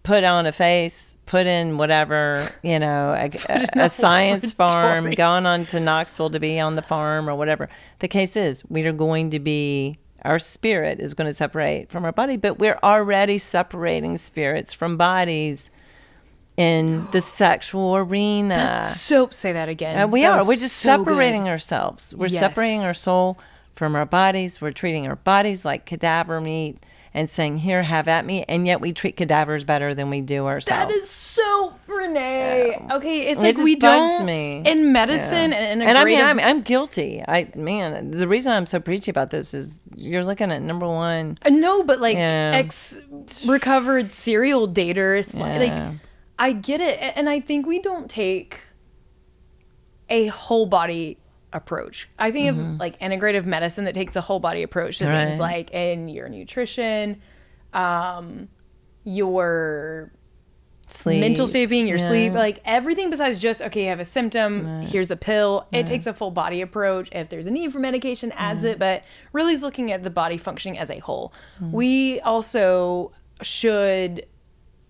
put on a face, put in whatever, a science farm, gone on to Knoxville to be on the farm or whatever. The case is, our spirit is going to separate from our body, but we're already separating spirits from bodies in the sexual arena. Say that again. We're just separating ourselves. We're separating our soul from our bodies. We're treating our bodies like cadaver meat and saying, here, have at me. And yet we treat cadavers better than we do ourselves. That is so, Renee. Yeah. Okay, it's like we bugs don't, me. In medicine and I'm guilty. The reason I'm so preachy about this is you're looking at number one. No, but like ex-recovered serial daters, like, I get it. And I think we don't take a whole body approach. I think of like integrative medicine that takes a whole body approach to things like in your nutrition, your sleep, mental state of being, your sleep, like everything besides just, okay, you have a symptom, here's a pill. It takes a full body approach. If there's a need for medication, adds it, but really is looking at the body functioning as a whole. We also should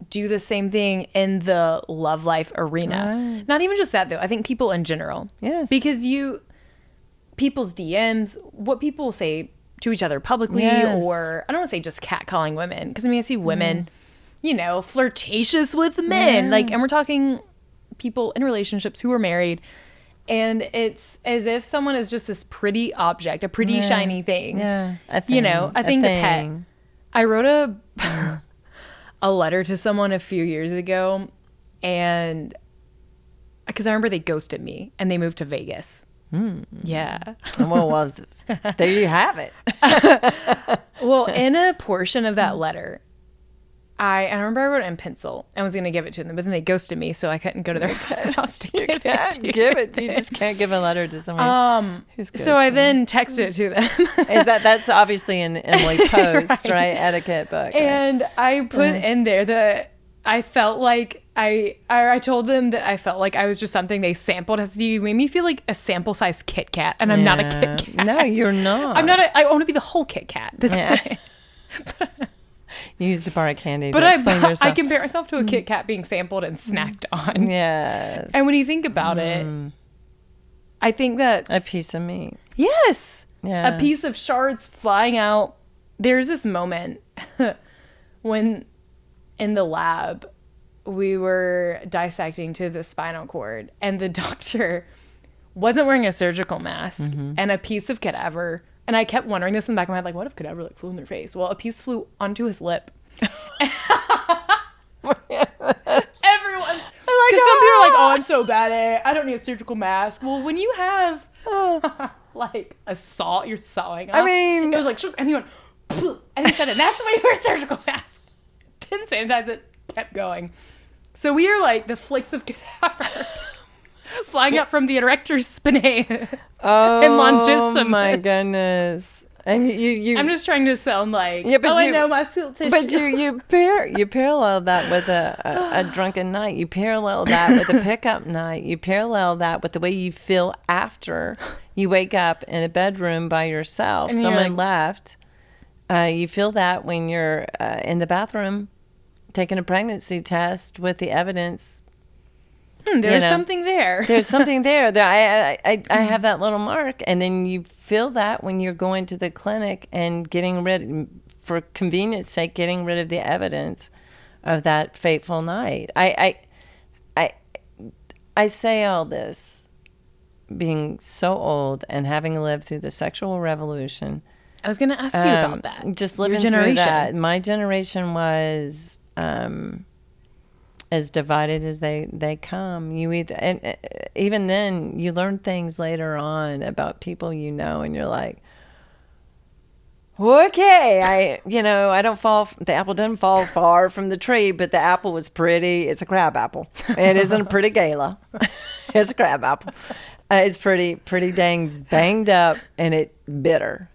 do the same thing in the love life arena. Not even just that, though. I think people in general. Yes. Because people's DMs, what people say to each other publicly, or I don't want to say just catcalling women, because I see women, flirtatious with men. Like, and we're talking people in relationships who are married, and it's as if someone is just this pretty object, a pretty shiny thing. Yeah. I think the pet. I wrote a letter to someone a few years ago, and because I remember they ghosted me and they moved to Vegas. Yeah. Well, there you have it. Well, in a portion of that letter, I remember I wrote it in pencil and was going to give it to them, but then they ghosted me, so I couldn't go to their house to give it to You just can't give a letter to someone who's ghosted. So I then texted it to them. That's obviously an Emily Post, right? Etiquette book. Right? And I put in there that I felt like I told them that I felt like I was just something they sampled. As you made me feel like a sample size Kit Kat, and I'm not a Kit Kat. No, you're not. I want to be the whole Kit Kat. You used a bar of candy but to explain yourself. I compare myself to a Kit Kat being sampled and snacked on. Yes. And when you think about it, I think that's... a piece of meat. Yes. Yeah. A piece of shards flying out. There's this moment when in the lab we were dissecting to the spinal cord and the doctor wasn't wearing a surgical mask and a piece of cadaver. And I kept wondering this in the back of my head, like, what if cadaver flew in their face? Well, a piece flew onto his lip. Everyone's, because some people are like, oh, I'm so bad at it. I don't need a surgical mask. Well, when you have like a saw, you're sawing off. I mean, it was like, and he went, and he said it. That's why you wear a surgical mask. Didn't sanitize it. Kept going. So we are like the flicks of cadaver flying up from the erector spinae. And longissimus. Oh my goodness! And you I'm just trying to sound like, I know my skeletal tissue. But you parallel that with a drunken night. You parallel that with a pickup night. You parallel that with the way you feel after you wake up in a bedroom by yourself. And someone left. You feel that when you're in the bathroom taking a pregnancy test with the evidence. There's something there. There's something there. I have that little mark. And then you feel that when you're going to the clinic and getting rid, for convenience sake, getting rid of the evidence of that fateful night. I say all this being so old and having lived through the sexual revolution. I was going to ask you about that. Just living through that. My generation was... as divided as they come. You either, and even then you learn things later on about people and you're like, okay, the apple doesn't fall far from the tree, but the apple was pretty. It's a crab apple. It isn't a pretty gala. It's a crab apple. It's pretty dang banged up, and it's bitter.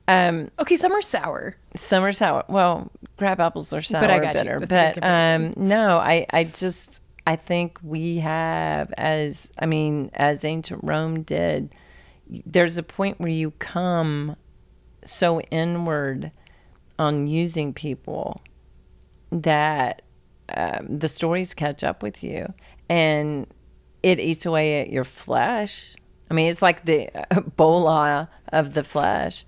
Okay, some are sour. Some are sour. Well, crab apples are sour, but I got bitter. You. That's but no, I think we have, as ancient Rome did. There's a point where you come so inward on using people that the stories catch up with you, and it eats away at your flesh. I mean, it's like the Ebola of the flesh.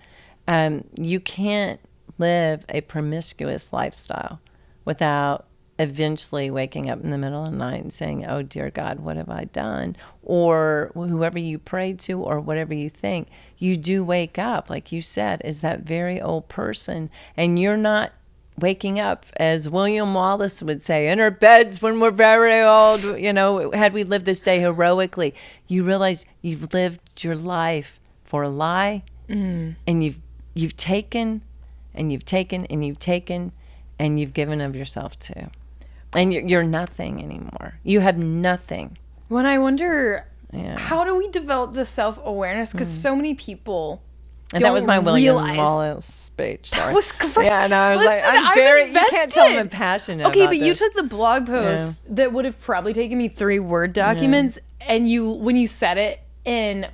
You can't live a promiscuous lifestyle without eventually waking up in the middle of the night and saying, oh, dear God, what have I done? Or whoever you pray to or whatever you think, you do wake up, like you said, as that very old person. And you're not waking up, as William Wallace would say, in our beds when we're very old, had we lived this day heroically. You realize you've lived your life for a lie, and you've taken and you've taken and you've taken and you've given of yourself to. And you're nothing anymore. You have nothing. When I wonder, how do we develop the self-awareness? Because so many people and that was my William Wallace speech. Sorry. That was great. Yeah, no, I was you can't tell I'm passionate about but this. you took the blog post that would have probably taken me 3 Word documents, and when you said it in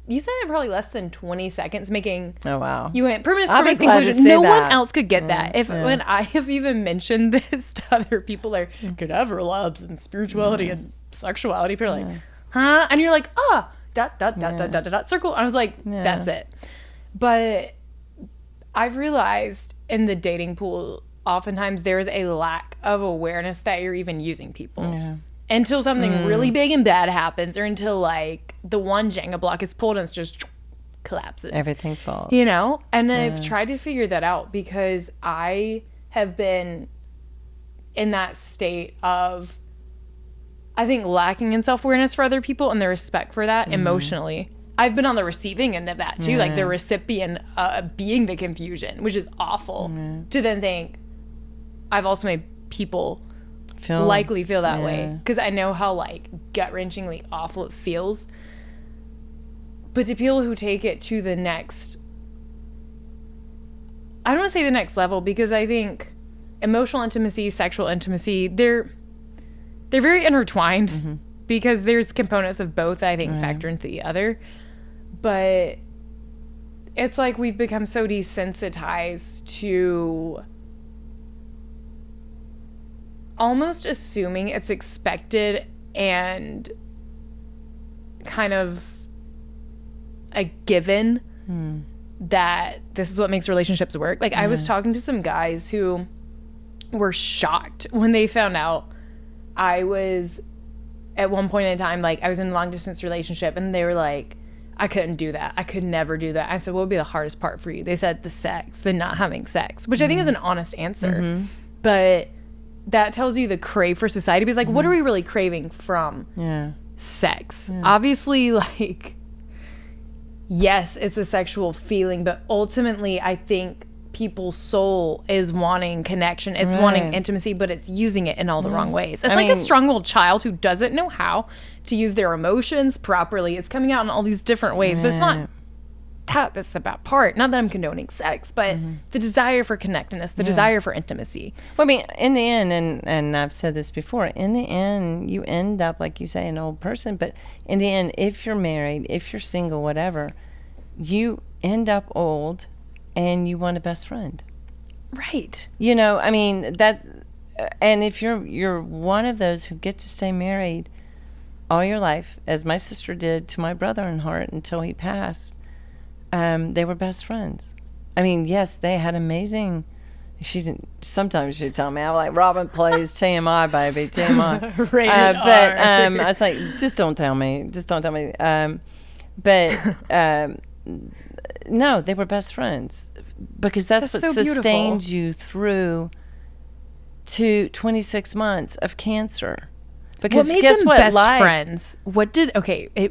you said it probably less than 20 seconds, making... Oh, wow. You went, premise, conclusion. No one else could get that. When I have even mentioned this to other people, like, cadaver labs and spirituality and sexuality, people are like, huh? And you're like, circle. I was like, that's it. But I've realized in the dating pool, oftentimes there is a lack of awareness that you're even using people. Yeah. Until something really big and bad happens, or until like the one Jenga block is pulled and it's just collapses. Everything falls. And I've tried to figure that out because I have been in that state of, I think, lacking in self-awareness for other people and the respect for that emotionally. I've been on the receiving end of that too, like the recipient being the confusion, which is awful to then think, I've also made people likely feel that way, because I know how like gut-wrenchingly awful it feels. But to people who take it to the next, I don't want to say the next level, because I think emotional intimacy, sexual intimacy, they're very intertwined, because there's components of both that I think factor into the other. But it's like we've become so desensitized to almost assuming it's expected and kind of a given that this is what makes relationships work. Like, I was talking to some guys who were shocked when they found out I was, at one point in time, like, I was in a long distance relationship, and they were like, I couldn't do that. I could never do that. I said, what would be the hardest part for you? They said the sex, the not having sex, which I think is an honest answer. But that tells you the crave for society, because like, what are we really craving from sex? Obviously, like, yes, it's a sexual feeling, but ultimately I think people's soul is wanting connection. It's wanting intimacy, but it's using it in all the wrong ways. It's like a strong-willed child who doesn't know how to use their emotions properly. It's coming out in all these different ways, but it's not that's the bad part. Not that I'm condoning sex, but the desire for connectedness, the desire for intimacy. Well, I mean, in the end, and I've said this before, in the end, you end up, like you say, an old person. But in the end, if you're married, if you're single, whatever, you end up old and you want a best friend. Right. You know, I mean, that, and if you're one of those who get to stay married all your life, as my sister did to my brother-in-law until he passed, they were best friends. I mean, yes, they had amazing. Sometimes she'd tell me, I'm like, Robin plays TMI, baby, TMI. Rated but R. I was like, just don't tell me. But no, they were best friends, because that's what so sustains you through to 26 months of cancer. Because what made guess them what? best Life, friends? What did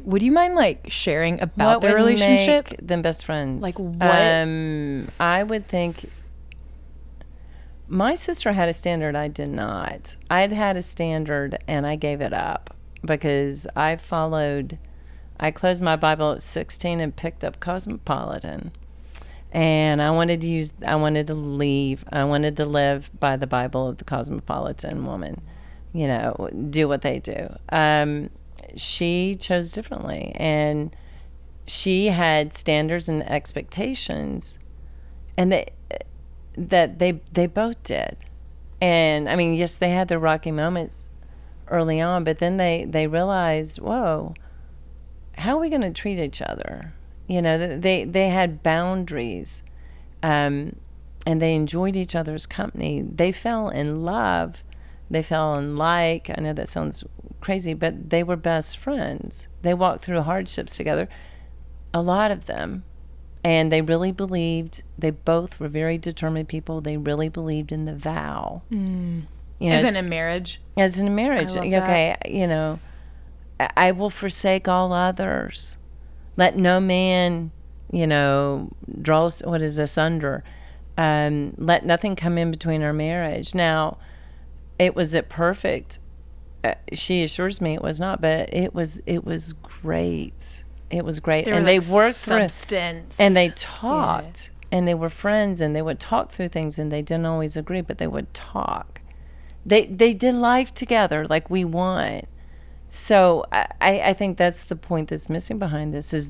would you mind like sharing about their relationship? Make them best friends. Like what? I would think my sister had a standard. I did not. I'd had a standard and I gave it up because I closed my Bible at 16 and picked up Cosmopolitan. And I wanted to live by the Bible of the Cosmopolitan woman. You know, do what they do. She chose differently, and she had standards and expectations, and they both did. And I mean, yes, they had their rocky moments early on, but then they realized, whoa, how are we going to treat each other? You know, they had boundaries, and they enjoyed each other's company. They fell in love. They fell in like, I know that sounds crazy, but they were best friends. They walked through hardships together, a lot of them, and they really believed, they both were very determined people. They really believed in the vow. You know, as in a marriage? As in a marriage. I love okay, that. You know, I will forsake all others. Let no man, you know, draw, what is asunder. Let nothing come in between our marriage. Now, was it perfect? She assures me it was not, but it was great. It was great. And they worked substance. And they talked. Yeah. And they were friends, and they would talk through things, and they didn't always agree, but they would talk. They did life together like we want. So I think that's the point that's missing behind this is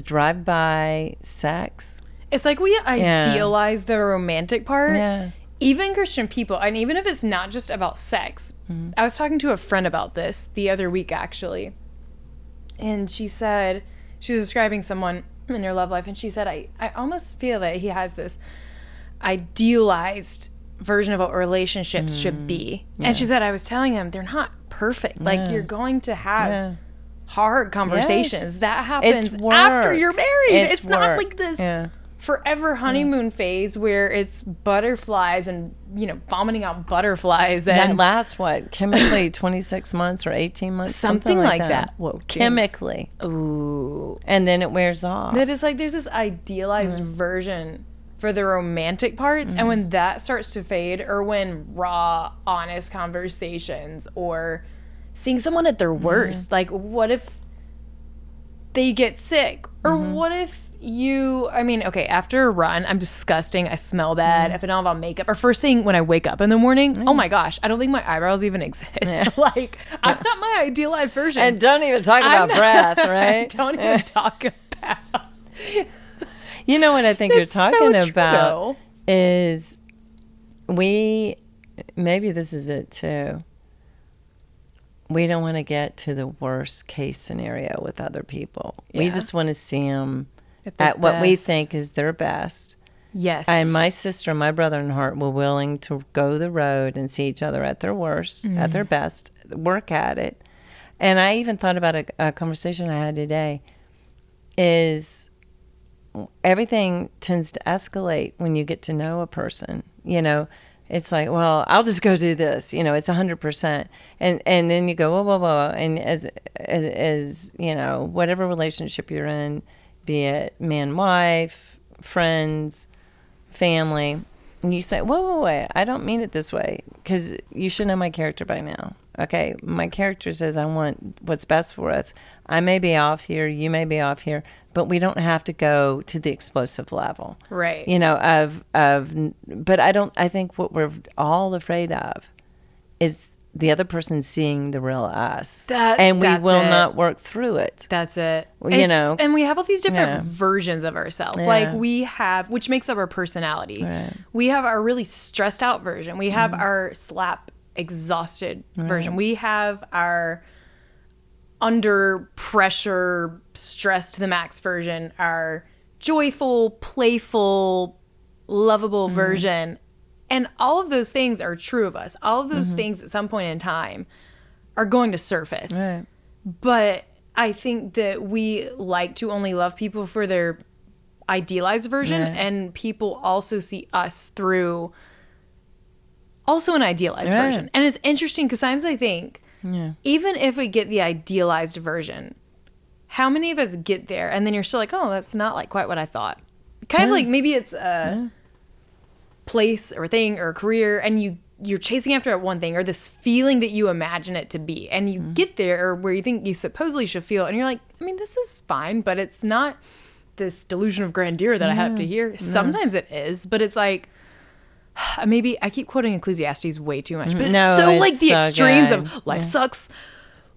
drive-by sex. It's like we idealize the romantic part. Yeah. Even Christian people, and even if it's not just about sex, I was talking to a friend about this the other week, actually. And she said, she was describing someone in her love life, and she said, I almost feel that he has this idealized version of what relationships should be. Yeah. And she said, I was telling him, they're not perfect. Yeah. Like, you're going to have hard conversations. Yes. That happens after you're married. It's not like this forever honeymoon phase where it's butterflies and, you know, vomiting out butterflies. And that lasts, what, chemically 26 months or 18 months? Something like that. Whoa, chemically. Ooh. And then it wears off. That is like, there's this idealized version for the romantic parts. And when that starts to fade, or when raw, honest conversations, or seeing someone at their worst, like, what if they get sick? Or what if okay, after a run, I'm disgusting. I smell bad. If I don't have on makeup, or first thing when I wake up in the morning, oh my gosh, I don't think my eyebrows even exist. Like, I'm not my idealized version. And don't even talk about breath, right? Don't even talk about. You know what I think you're talking so about is maybe this is it too. We don't want to get to the worst case scenario with other people. Yeah. We just want to see them at what we think is their best. Yes. And my sister and my brother in heart were willing to go the road and see each other at their worst, at their best, work at it. And I even thought about a conversation I had today is everything tends to escalate when you get to know a person. You know, it's like, well, I'll just go do this. You know, it's 100%. And then you go, whoa. And as you know, whatever relationship you're in, be it man, wife, friends, family, and you say, whoa, I don't mean it this way, because you should know my character by now. Okay, my character says I want what's best for us. I may be off here, you may be off here, but we don't have to go to the explosive level. Right. You know, but I think what we're all afraid of is the other person seeing the real us. And we will not work through it. That's it. You know. And we have all these different versions of ourselves. Yeah. Like we have, which makes up our personality. Right. We have our really stressed out version. We have our slap exhausted version. We have our under pressure, stressed to the max version, our joyful, playful, lovable version. And all of those things are true of us. All of those things at some point in time are going to surface. Right. But I think that we like to only love people for their idealized version, and people also see us through also an idealized version. And it's interesting because sometimes I think, even if we get the idealized version, how many of us get there and then you're still like, oh, that's not like quite what I thought. Kind of like maybe it's a place or thing or career, and you're chasing after one thing or this feeling that you imagine it to be, and you get there or where you think you supposedly should feel, and you're like, I mean, this is fine, but it's not this delusion of grandeur that I have to hear. Sometimes it is, but it's like, maybe I keep quoting Ecclesiastes way too much, but it's so like the extremes of life sucks,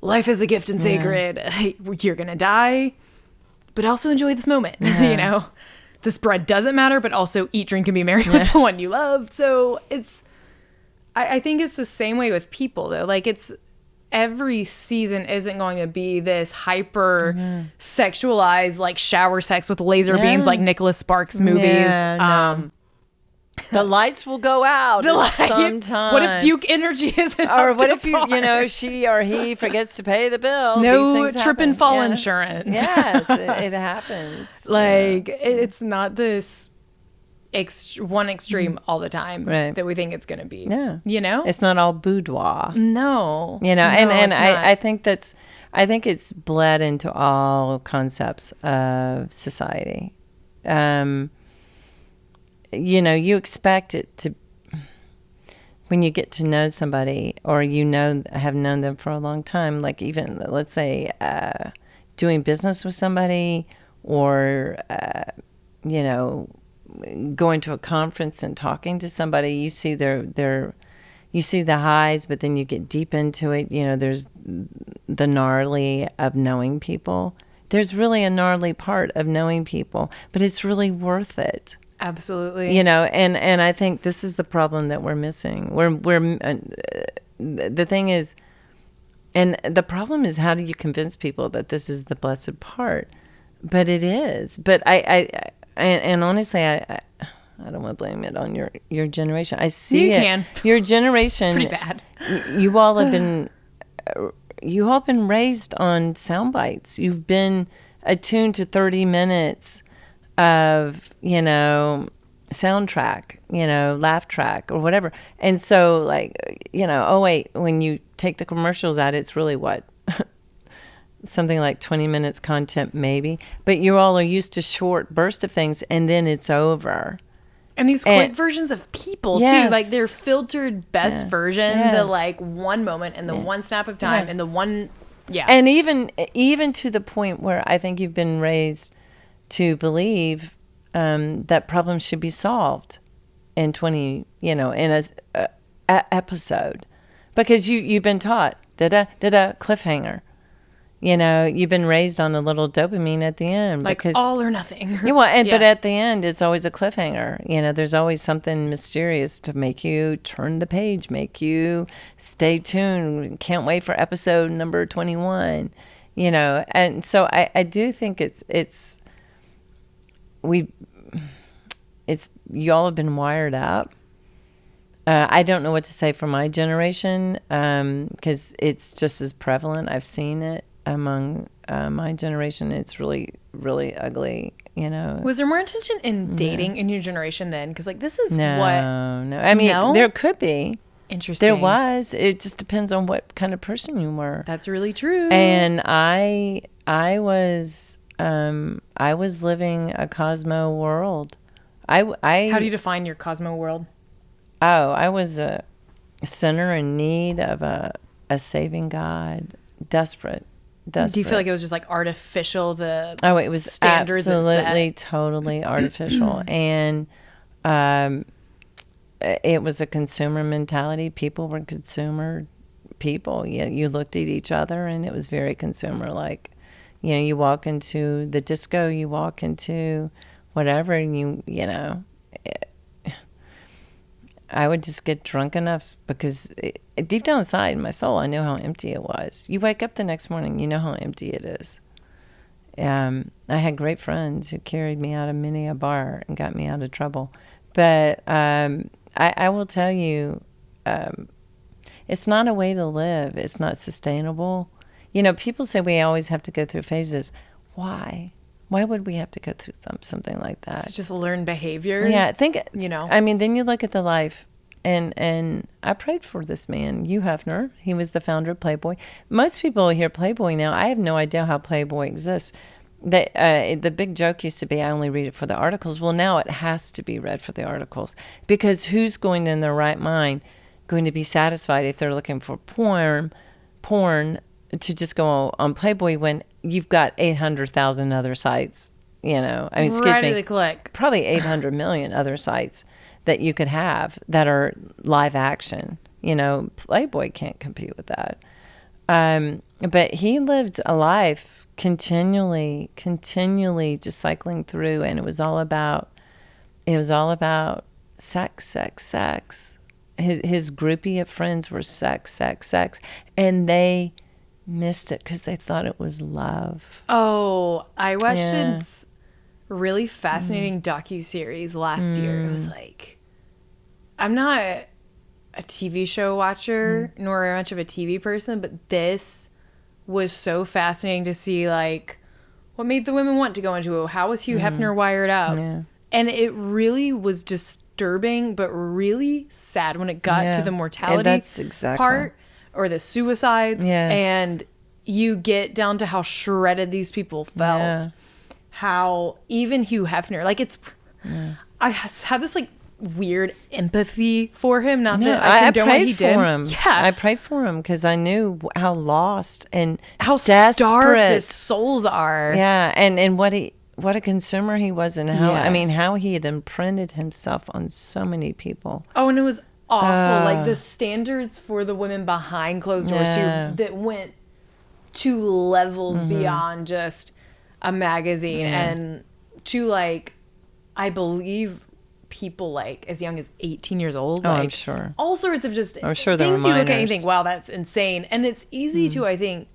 life is a gift and sacred, you're gonna die, but also enjoy this moment. You know, this bread doesn't matter, but also eat, drink, and be merry with the one you love. So it's, I think it's the same way with people though. Like, it's every season isn't going to be this hyper sexualized, like shower sex with laser beams, like Nicholas Sparks movies. The lights will go out sometime. What if Duke Energy isn't or what if she or he forgets to pay the bill? No trip and fall insurance. Yes, it happens. Like it's not this one extreme all the time that we think it's going to be. Yeah, you know, it's not all boudoir. No, you know, and I think it's bled into all concepts of society. You know, you expect it to, when you get to know somebody or have known them for a long time, like even, let's say, doing business with somebody or, you know, going to a conference and talking to somebody, you see you see the highs, but then you get deep into it. You know, there's the gnarly of knowing people. There's really a gnarly part of knowing people, but it's really worth it. Absolutely. You know, and I think this is the problem that we're missing. The thing is, and the problem is, how do you convince people that this is the blessed part? But it is. But and honestly, I don't want to blame it on your generation. I see it. You can. Your generation. It's pretty bad. You all have been raised on sound bites. You've been attuned to 30 minutes of, you know, soundtrack, you know, laugh track or whatever. And so, like, you know, oh wait, when you take the commercials out, it's really what? Something like 20 minutes content maybe. But you all are used to short bursts of things and then it's over. And these quick versions of people, too. Like, their filtered best version, the, like, one moment and the one snap of time and the one... Yeah. And even to the point where I think you've been raised to believe that problems should be solved in 20, in a episode. Because you've been taught, cliffhanger. You've been raised on a little dopamine at the end. Like because, all or nothing. But at the end, it's always a cliffhanger. There's always something mysterious to make you turn the page, make you stay tuned. Can't wait for episode number 21. And so I do think it's y'all have been wired up. I don't know what to say for my generation because it's just as prevalent. I've seen it among my generation. It's really, really ugly, Was there more intention in dating in your generation then? Because, like, this is No. I mean, there could be. Interesting. There was. It just depends on what kind of person you were. That's really true. And I was living a Cosmo world. How do you define your Cosmo world? Oh, I was a sinner in need of a saving God, desperate. Do you feel like it was just like artificial? It was standards absolutely, totally artificial, and it was a consumer mentality. People were consumer people. You looked at each other, and it was very consumer. Like, you walk into the disco, you walk into whatever, and I would just get drunk enough because deep down inside in my soul, I knew how empty it was. You wake up the next morning, you know how empty it is. I had great friends who carried me out of many a bar and got me out of trouble. But I will tell you, it's not a way to live. It's not sustainable. People say we always have to go through phases. Why? Why would we have to go through something like that? It's just learned behavior. Yeah, I mean, then you look at the life, and I prayed for this man, Hugh Hefner. He was the founder of Playboy. Most people hear Playboy now. I have no idea how Playboy exists. The big joke used to be, I only read it for the articles. Well, now it has to be read for the articles because who's going in their right mind going to be satisfied if they're looking for porn to just go on Playboy when you've got 800,000 other sites, I mean, excuse me, to click. Probably 800 million other sites that you could have that are live action. Playboy can't compete with that. But he lived a life continually just cycling through, and it was all about sex. His groupie of friends were sex, and they missed it because they thought it was love. Oh, I watched this really fascinating docuseries last year. It was like, I'm not a TV show watcher nor much of a TV person, but this was so fascinating to see, like, what made the women want to go into it. How was Hugh Hefner wired up? Yeah. And it really was disturbing, but really sad when it got to the mortality part. Or the suicides, and you get down to how shredded these people felt. How even Hugh Hefner, like I had this like weird empathy for him. Not that I condone what he did. Yeah, I prayed for him because I knew how lost and how desperate starved his souls are. Yeah, and what a consumer he was, and how he had imprinted himself on so many people. Oh, and it was awful. Like the standards for the women behind closed doors too, that went to levels beyond just a magazine and to, like, I believe people like as young as 18 years old. Oh, like, I'm sure. All sorts of just I'm sure things you look at and you minors. think, wow, that's insane. And it's easy to, I think,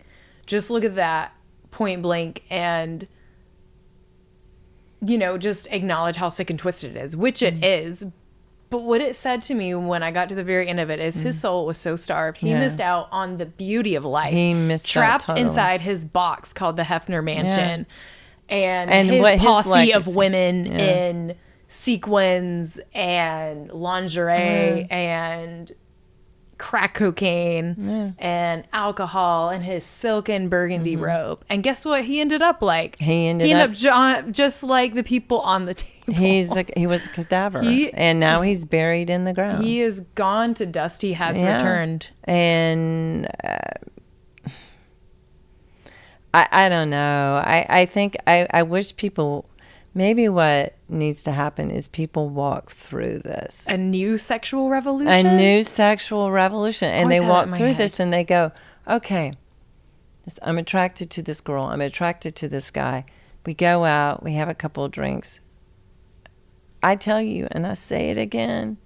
just look at that point blank and, just acknowledge how sick and twisted it is, which it is. But what it said to me when I got to the very end of it is his soul was so starved. He missed out on the beauty of life. He missed trapped out totally. inside his box called the Hefner Mansion. And his posse legacy. of women in sequins and lingerie and crack cocaine and alcohol and his silken burgundy robe. And guess what? He ended up like. He ended up just like the people on the table. He was a cadaver, and now he's buried in the ground. He is gone to dust. He has returned. And I don't know. I think I wish people. Maybe what needs to happen is people walk through this. A new sexual revolution? A new sexual revolution. And they walk through this and they go, okay, I'm attracted to this girl. I'm attracted to this guy. We go out. We have a couple of drinks. I tell you, and I say it again,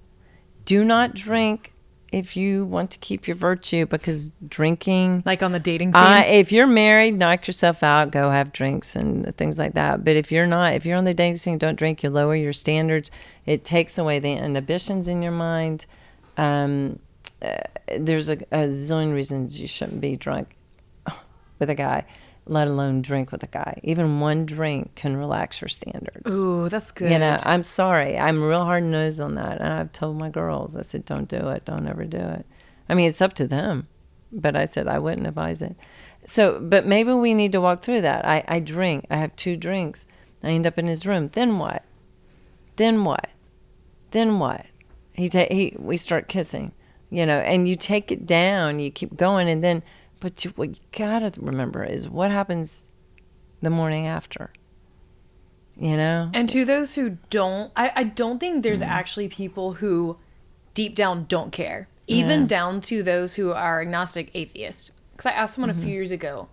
do not drink if you want to keep your virtue, because drinking... Like on the dating scene? If you're married, knock yourself out, go have drinks and things like that. But if you're not, if you're on the dating scene, don't drink, you lower your standards. It takes away the inhibitions in your mind. There's a zillion reasons you shouldn't be drunk with a guy, let alone drink with a guy. Even one drink can relax your standards. Ooh, that's good. You know, I'm sorry. I'm real hard-nosed on that. And I've told my girls, I said, don't do it. Don't ever do it. I mean, it's up to them. But I said I wouldn't advise it. So, but maybe we need to walk through that. I drink. I have 2 drinks. I end up in his room. Then what? Then what? Then what? We start kissing, you know, and you take it down. You keep going, and then... But what you gotta remember is what happens the morning after. You know? And to those who don't, I don't think there's actually people who deep down don't care. Even down to those who are agnostic atheist. Because I asked someone a few years ago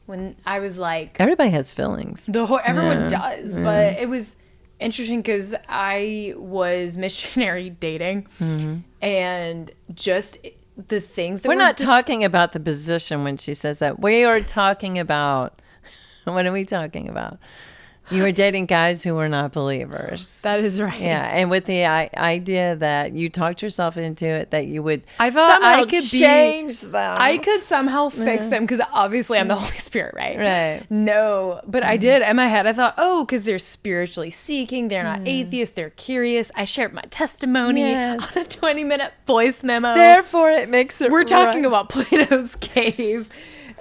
when I was like... Everybody has feelings. Everyone does. But it was interesting because I was missionary dating. And just... the things that we're not talking about the position when she says that. We are talking about, what are we talking about? You were dating guys who were not believers. That is right. Yeah, and with the idea that you talked yourself into it, that you would I thought somehow I could change them. I could somehow fix them because obviously I'm the Holy Spirit, right? Right. No, but I did. In my head, I thought, oh, because they're spiritually seeking. They're not atheists. They're curious. I shared my testimony on a 20-minute voice memo. Therefore, it makes it We're talking about Plato's cave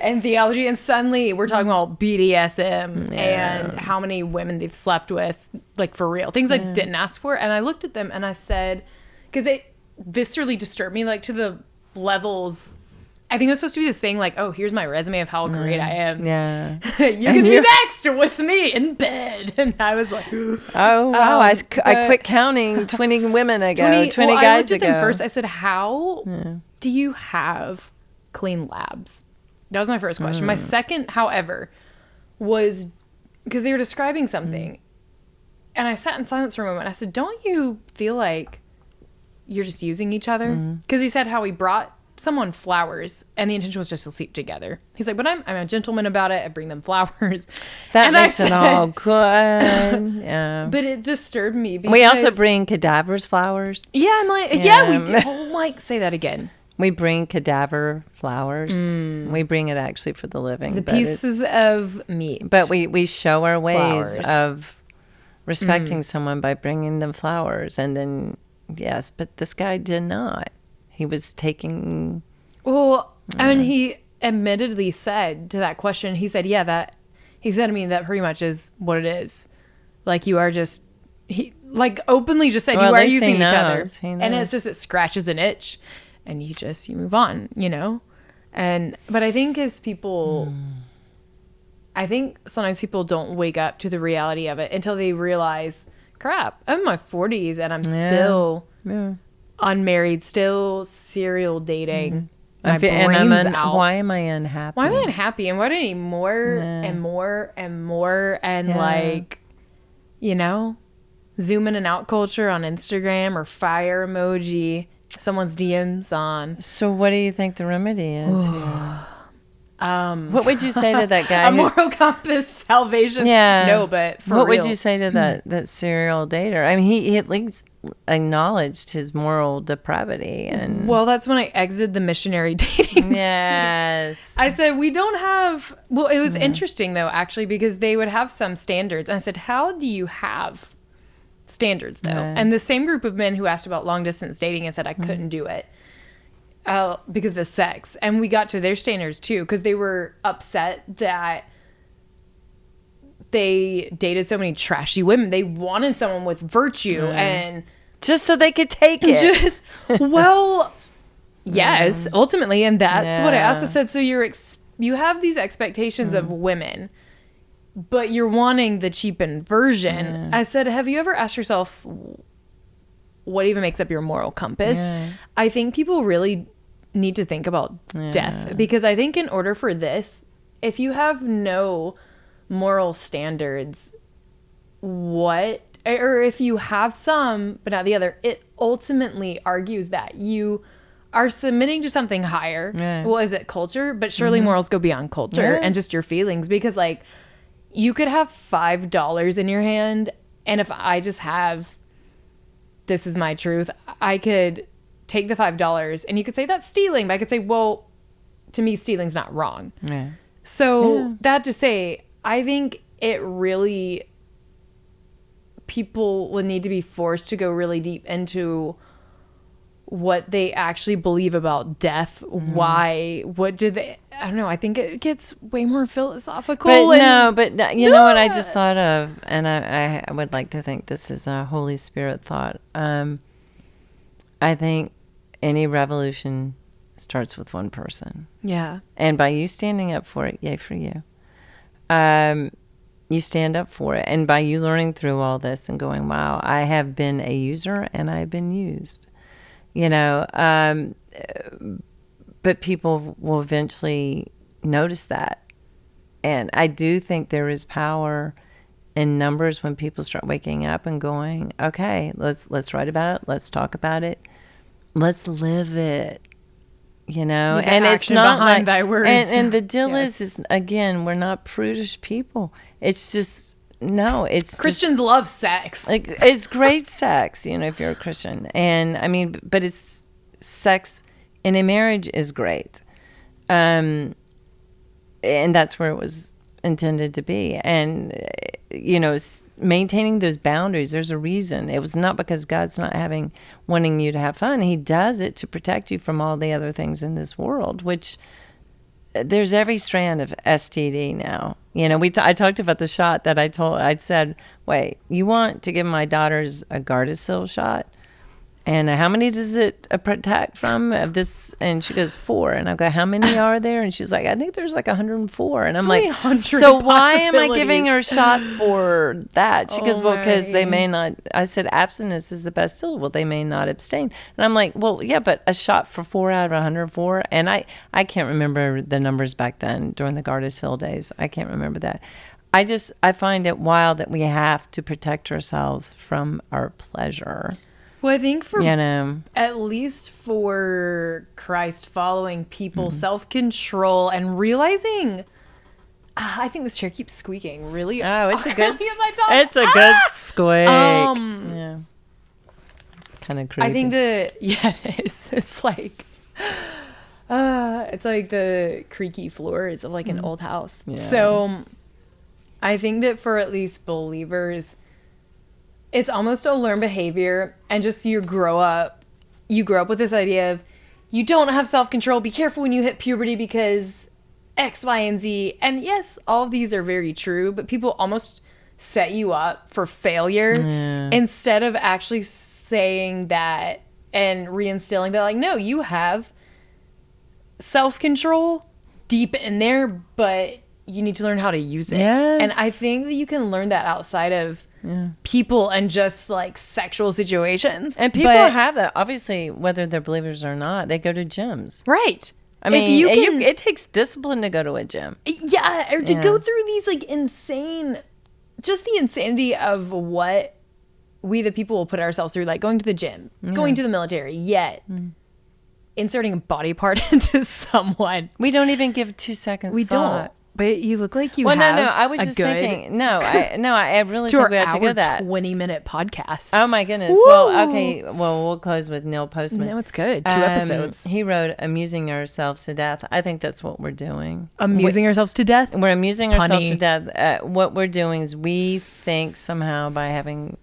and theology, and suddenly we're talking about BDSM and how many women they've slept with, like for real, things I didn't ask for. And I looked at them and I said, because it viscerally disturbed me, like to the levels. I think it was supposed to be this thing like, oh, here's my resume of how great I am. Yeah. You can be next with me in bed. And I was like, oh, wow. I quit counting 20 women ago, 20 guys ago. I looked at them first. I said, how do you have clean labs? That was my first question. My second, however, was because they were describing something. And I sat in silence for a moment. I said, don't you feel like you're just using each other? Because he said how he brought someone flowers and the intention was just to sleep together. He's like, but I'm a gentleman about it. I bring them flowers. That makes it all good. Yeah. But it disturbed me. Because, we also bring cadavers flowers. Yeah, I'm like, yeah, we do. Oh, Mike, say that again. We bring cadaver flowers. We bring it actually for the living. The pieces of meat. But we show our ways of respecting someone by bringing them flowers. And then, yes, but this guy did not. He was taking... Well, and he admittedly said to that question, he said, he said to me that pretty much is what it is. Like you are just... He like openly just said you are using each other. And it's just, it scratches an itch. And you move on, you know? But I think as people, I think sometimes people don't wake up to the reality of it until they realize, crap, I'm in my 40s and I'm still unmarried, still serial dating. My brain's out. Why am I unhappy? Why am I unhappy? And why do I need more and more and more and like, you know, zoom in and out culture on Instagram or fire emoji. Someone's DMs on. So what do you think the remedy is here? What would you say to that guy? A moral compass, salvation. Yeah. No, but for what real. Would you say to that serial dater? I mean, he at least acknowledged his moral depravity. And well, that's when I exited the missionary dating. Yes. I said, we don't have... Well, it was interesting, though, actually, because they would have some standards. And I said, how do you have... standards though, and the same group of men who asked about long distance dating and said I couldn't do it, because of the sex. And we got to their standards too, because they were upset that they dated so many trashy women. They wanted someone with virtue and just so they could take it. Yes, ultimately. And that's what I also said. So you have these expectations of women, but you're wanting the cheapened version. I said, have you ever asked yourself what even makes up your moral compass? I think people really need to think about death, because I think in order for this, if you have no moral standards, or if you have some but not the other, it ultimately argues that you are submitting to something higher. Well, is it culture? But surely morals go beyond culture and just your feelings, because like you could have $5 in your hand, and if I just have, this is my truth, I could take the $5 and you could say that's stealing, but I could say, well, to me stealing's not wrong. So that to say, I think it really, people would need to be forced to go really deep into what they actually believe about death. Why? What did they? I don't know. I think it gets way more philosophical. But you know what I just thought of, and I would like to think this is a Holy Spirit thought. I think any revolution starts with one person. Yeah. And by you standing up for it, yay for you. You stand up for it. And by you learning through all this and going, wow, I have been a user and I've been used. You know, but people will eventually notice that. And I do think there is power in numbers when people start waking up and going, okay, let's write about it. Let's talk about it. Let's live it. You know, and it's not behind thy words. And the deal is again, we're not prudish people. It's just, no, it's Christians just, love sex. Like, it's great sex, you know, if you're a Christian. And I mean, but it's sex in a marriage is great. And that's where it was intended to be. And, you know, maintaining those boundaries, there's a reason. It was not because God's not wanting you to have fun. He does it to protect you from all the other things in this world, which there's every strand of STD now. You know, I talked about the shot that I'd said, wait, you want to give my daughters a Gardasil shot? And how many does it protect from of this? And she goes, 4. And I go, how many are there? And she's like, I think there's like 104. And I'm like, so why am I giving her a shot for that? She goes, well, because they may not. I said, abstinence is the best still. Well, they may not abstain. And I'm like, well, yeah, but a shot for 4 out of 104. And I can't remember the numbers back then during the Gardasil days. I can't remember that. I find it wild that we have to protect ourselves from our pleasure. Well, I think at least for Christ following people, self-control and realizing, I think this chair keeps squeaking really. Oh, it's a good, it's a good squeak. Yeah. It's kind of creepy. I think it is. It's like the creaky floors of like an old house. Yeah. So I think that for at least believers, it's almost a learned behavior, and just you grow up with this idea of you don't have self-control. Be careful when you hit puberty because X, Y, and Z. And yes, all of these are very true, but people almost set you up for failure instead of actually saying that and reinstilling that, like, no, you have self-control deep in there, but you need to learn how to use it. Yes. And I think that you can learn that outside of people and just like sexual situations. And people have that, obviously, whether they're believers or not. They go to gyms. Right. I mean, it takes discipline to go to a gym. Yeah, or to go through these like just the insanity of what we the people will put ourselves through, like going to the gym, going to the military, yet inserting a body part into someone. We don't even give 2 seconds We thought. don't. But you look like you have no. I was just thinking. I really think we have to go that 20-minute podcast. Oh my goodness. Woo! Well, okay. Well, we'll close with Neil Postman. No, it's good. 2 episodes. He wrote "Amusing Ourselves to Death." I think that's what we're doing. Amusing ourselves to death. We're amusing ourselves to death. What we're doing is we think somehow by having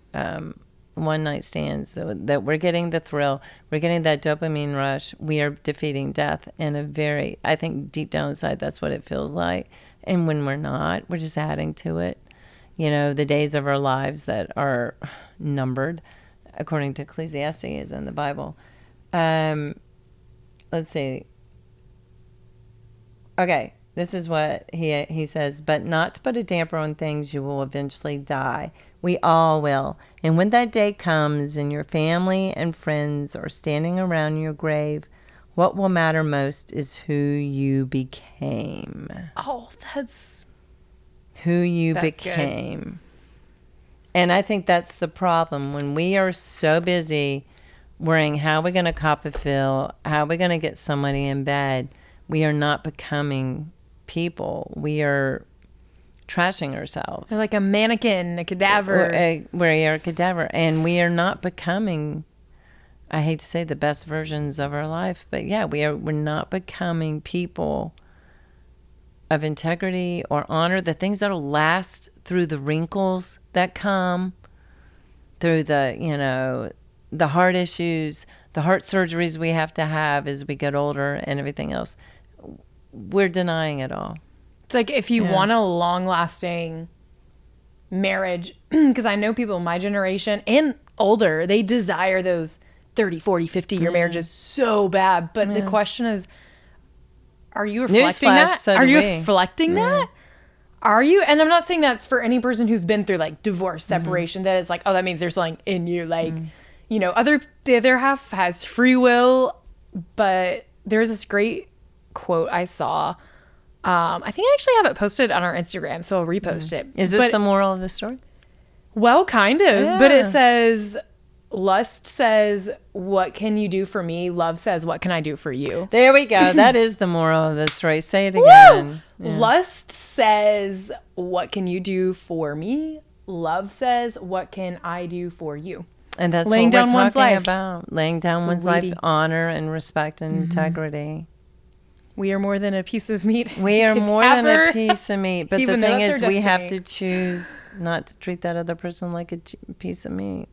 one night stands, so that we're getting the thrill, we're getting that dopamine rush, we are defeating death in a very, I think deep down inside, that's what it feels like. And when we're not, we're just adding to it. You know, the days of our lives that are numbered, according to Ecclesiastes in the Bible. Let's see. Okay, this is what he says, but not to put a damper on things, you will eventually die. We all will. And when that day comes and your family and friends are standing around your grave, what will matter most is who you became. Oh, that's... Who you That's became. good. And I think that's the problem. When we are so busy worrying how we're going to cop a fill, how we're going to get somebody in bed, we are not becoming people. We are trashing ourselves. They're like a mannequin, a cadaver. We are a cadaver. And we are not becoming, I hate to say, the best versions of our life. But yeah, we're not becoming people of integrity or honor, the things that'll last through the wrinkles that come, through the, you know, the heart issues, the heart surgeries we have to have as we get older and everything else. We're denying it all. It's like if you want a long-lasting marriage, because I know people in my generation and older, they desire those 30, 40, 50-year marriages so bad. But the question is, are you reflecting that? So are you we. reflecting that? Are you? And I'm not saying that's for any person who's been through like divorce, separation, that is like, oh, that means there's something in you. Like, you know, the other half has free will. But there's this great quote I saw. I think I actually have it posted on our Instagram, so I'll repost it. Is this the moral of the story? Well, kind of. But it says... Lust says, what can you do for me? Love says, what can I do for you? There we go. That is the moral of the story. Say it again. Yeah. Lust says, what can you do for me? Love says, what can I do for you? And that's laying what down we're one's talking life. about. Laying down one's life, honor and respect and integrity. We are more than a piece of meat. We are more than a piece of meat. But the Even though thing that's is, our we have destiny. to choose not to treat that other person like a piece of meat.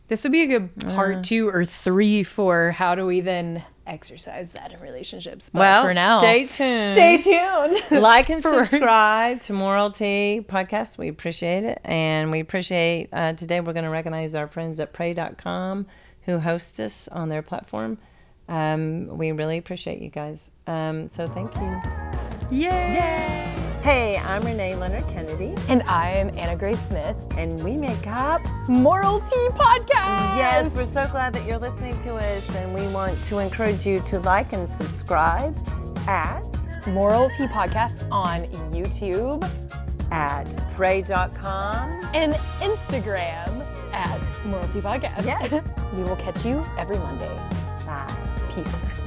This would be a good part 2 or 3 for how do we then exercise that in relationships. But Well, for now, stay tuned. Stay tuned. Like and subscribe to Moral Tea Podcast. We appreciate it. And we appreciate, today we're going to recognize our friends at pray.com who host us on their platform. We really appreciate you guys. So thank you. Yay! Hey, I'm Renee Leonard Kennedy. And I'm Anna Grace Smith. And we make up Moral Tea Podcast. Yes, we're so glad that you're listening to us, and we want to encourage you to like and subscribe at Moral Tea Podcast on YouTube, at pray.com, and Instagram at Moral Tea Podcast. Yes. We will catch you every Monday. Bye. Peace.